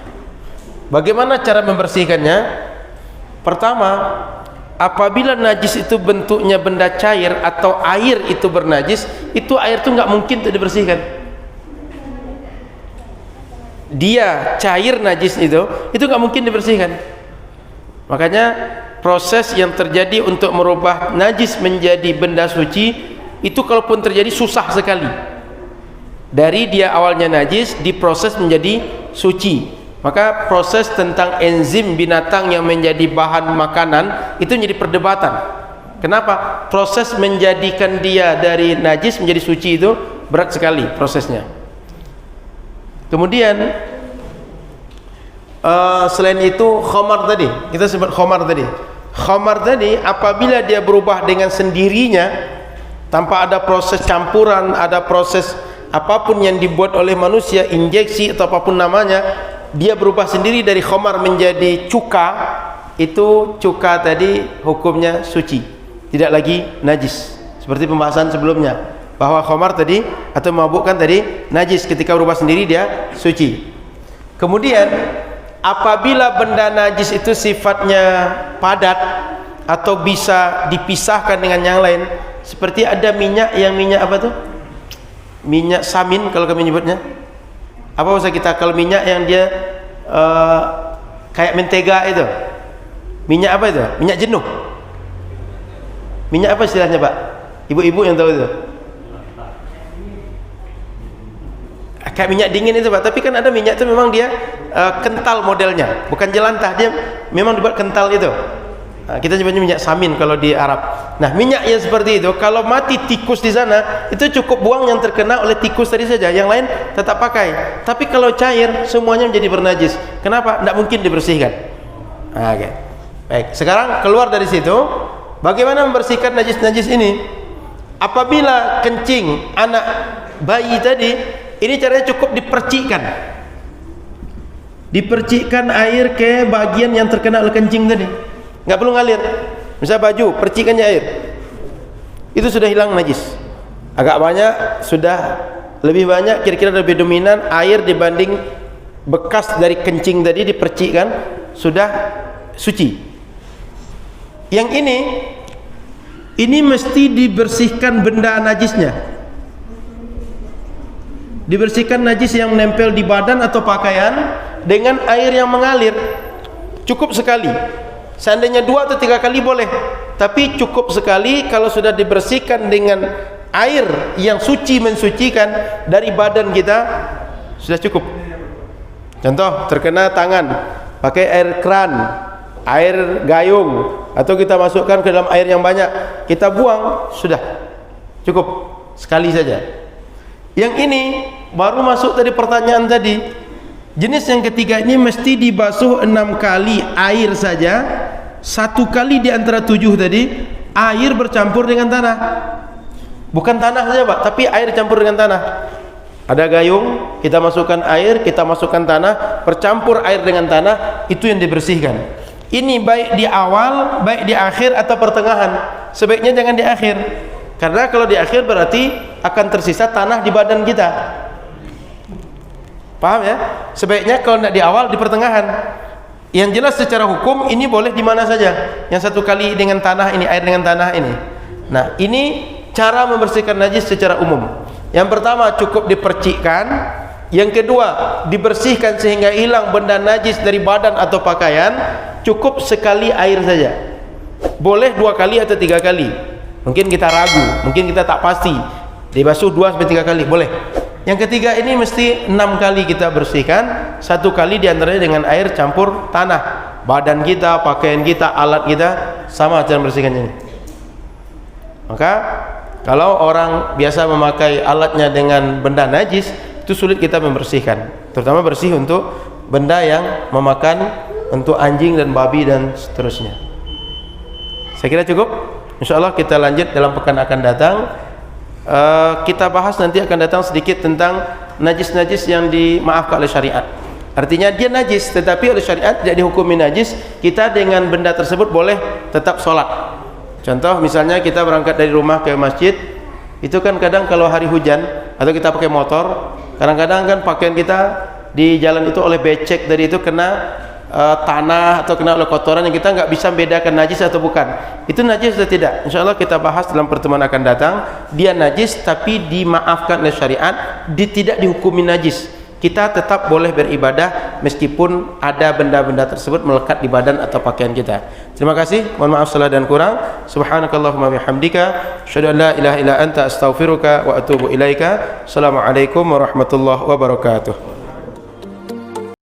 bagaimana cara membersihkannya? Pertama, apabila najis itu bentuknya benda cair atau air itu bernajis, itu air itu nggak mungkin untuk dibersihkan. Dia cair najis itu nggak mungkin dibersihkan. Makanya proses yang terjadi untuk merubah najis menjadi benda suci itu kalaupun terjadi susah sekali. Dari dia awalnya najis diproses menjadi suci. Maka proses tentang enzim binatang yang menjadi bahan makanan itu menjadi perdebatan. Kenapa? Proses menjadikan dia dari najis menjadi suci itu berat sekali prosesnya. Kemudian selain itu khamar tadi, kita sebut khamar tadi. Khamar tadi apabila dia berubah dengan sendirinya tanpa ada proses campuran, ada proses apapun yang dibuat oleh manusia, injeksi atau apapun namanya, dia berubah sendiri dari khamar menjadi cuka, itu cuka tadi hukumnya suci, tidak lagi najis. Seperti pembahasan sebelumnya bahwa khamar tadi atau mabukkan tadi najis, ketika berubah sendiri dia suci. Kemudian apabila benda najis itu sifatnya padat atau bisa dipisahkan dengan yang lain, seperti ada minyak apa tuh? Minyak samin kalau kami nyebutnya. Apa bahasa kita kalau minyak yang dia kayak mentega itu? Minyak apa itu? Minyak jenuh. Minyak apa istilahnya, Pak? Ibu-ibu yang tahu itu. Kayak minyak dingin itu, Pak. Tapi kan ada minyak itu memang dia kental modelnya, bukan jelantah, dia memang dibuat kental itu. Kita nyebutnya minyak samin kalau di Arab. Nah, minyak yang seperti itu kalau mati tikus di sana, itu cukup buang yang terkena oleh tikus tadi saja, yang lain tetap pakai. Tapi kalau cair semuanya menjadi bernajis. Kenapa? Tidak mungkin dibersihkan. Oke. Baik, sekarang keluar dari situ, bagaimana membersihkan najis-najis ini? Apabila kencing anak bayi tadi, ini caranya cukup dipercikkan. Dipercikkan air ke bagian yang terkena oleh kencing tadi. Nggak perlu ngalir. Misal baju, percikannya air, itu sudah hilang najis. Agak banyak, sudah lebih banyak, kira-kira lebih dominan air dibanding bekas dari kencing tadi, dipercikkan, sudah suci. Yang ini mesti dibersihkan benda najisnya. Dibersihkan najis yang menempel di badan atau pakaian dengan air yang mengalir. Cukup sekali. Seandainya 2 atau 3 kali boleh, tapi cukup sekali kalau sudah dibersihkan dengan air yang suci, mensucikan dari badan kita, sudah cukup. Contoh, terkena tangan, pakai air keran, air gayung, atau kita masukkan ke dalam air yang banyak, kita buang, sudah cukup sekali saja. Yang ini baru masuk tadi pertanyaan tadi, jenis yang ketiga ini mesti dibasuh 6 kali air saja, 1 kali di antara 7 tadi air bercampur dengan tanah. Bukan tanah saja Pak, tapi air campur dengan tanah. Ada gayung, kita masukkan air, kita masukkan tanah, bercampur air dengan tanah, itu yang dibersihkan. Ini baik di awal, baik di akhir atau pertengahan. Sebaiknya jangan di akhir, karena kalau di akhir berarti akan tersisa tanah di badan kita. Paham ya? Sebaiknya kalau tidak di awal, di pertengahan. Yang jelas secara hukum ini boleh di mana saja. Yang 1 kali dengan tanah ini, air dengan tanah ini. Nah, ini cara membersihkan najis secara umum. Yang pertama cukup dipercikkan, yang kedua dibersihkan sehingga hilang benda najis dari badan atau pakaian, cukup sekali air saja. Boleh 2 kali atau 3 kali. Mungkin kita ragu, mungkin kita tak pasti. Dibasuh 2 sampai 3 kali, boleh. Yang ketiga ini mesti 6 kali kita bersihkan, 1 kali diantaranya dengan air campur tanah. Badan kita, pakaian kita, alat kita, sama cara membersihkannya. Maka kalau orang biasa memakai alatnya dengan benda najis, itu sulit kita membersihkan, terutama bersih untuk benda yang memakan, untuk anjing dan babi dan seterusnya. Saya kira cukup. InsyaAllah kita lanjut dalam pekan akan datang. Kita bahas nanti akan datang sedikit tentang najis-najis yang dimaafkan oleh syariat. Artinya dia najis, tetapi oleh syariat tidak dihukumi najis. Kita dengan benda tersebut boleh tetap sholat. Contoh misalnya kita berangkat dari rumah ke masjid, itu kan kadang kalau hari hujan atau kita pakai motor, kadang-kadang kan pakaian kita di jalan itu oleh becek dari itu kena tanah atau kena oleh kotoran yang kita nggak bisa membedakan najis atau bukan. Itu najis atau tidak? InsyaAllah kita bahas dalam pertemuan akan datang. Dia najis tapi dimaafkan oleh syariat, tidak dihukumi najis. Kita tetap boleh beribadah meskipun ada benda-benda tersebut melekat di badan atau pakaian kita. Terima kasih. Mohon maaf salah dan kurang. Subhanakallahumma bihamdika, asyhadu an la ilaha illa anta, astaghfiruka wa atubu ilaika. Assalamualaikum warahmatullahi wabarakatuh.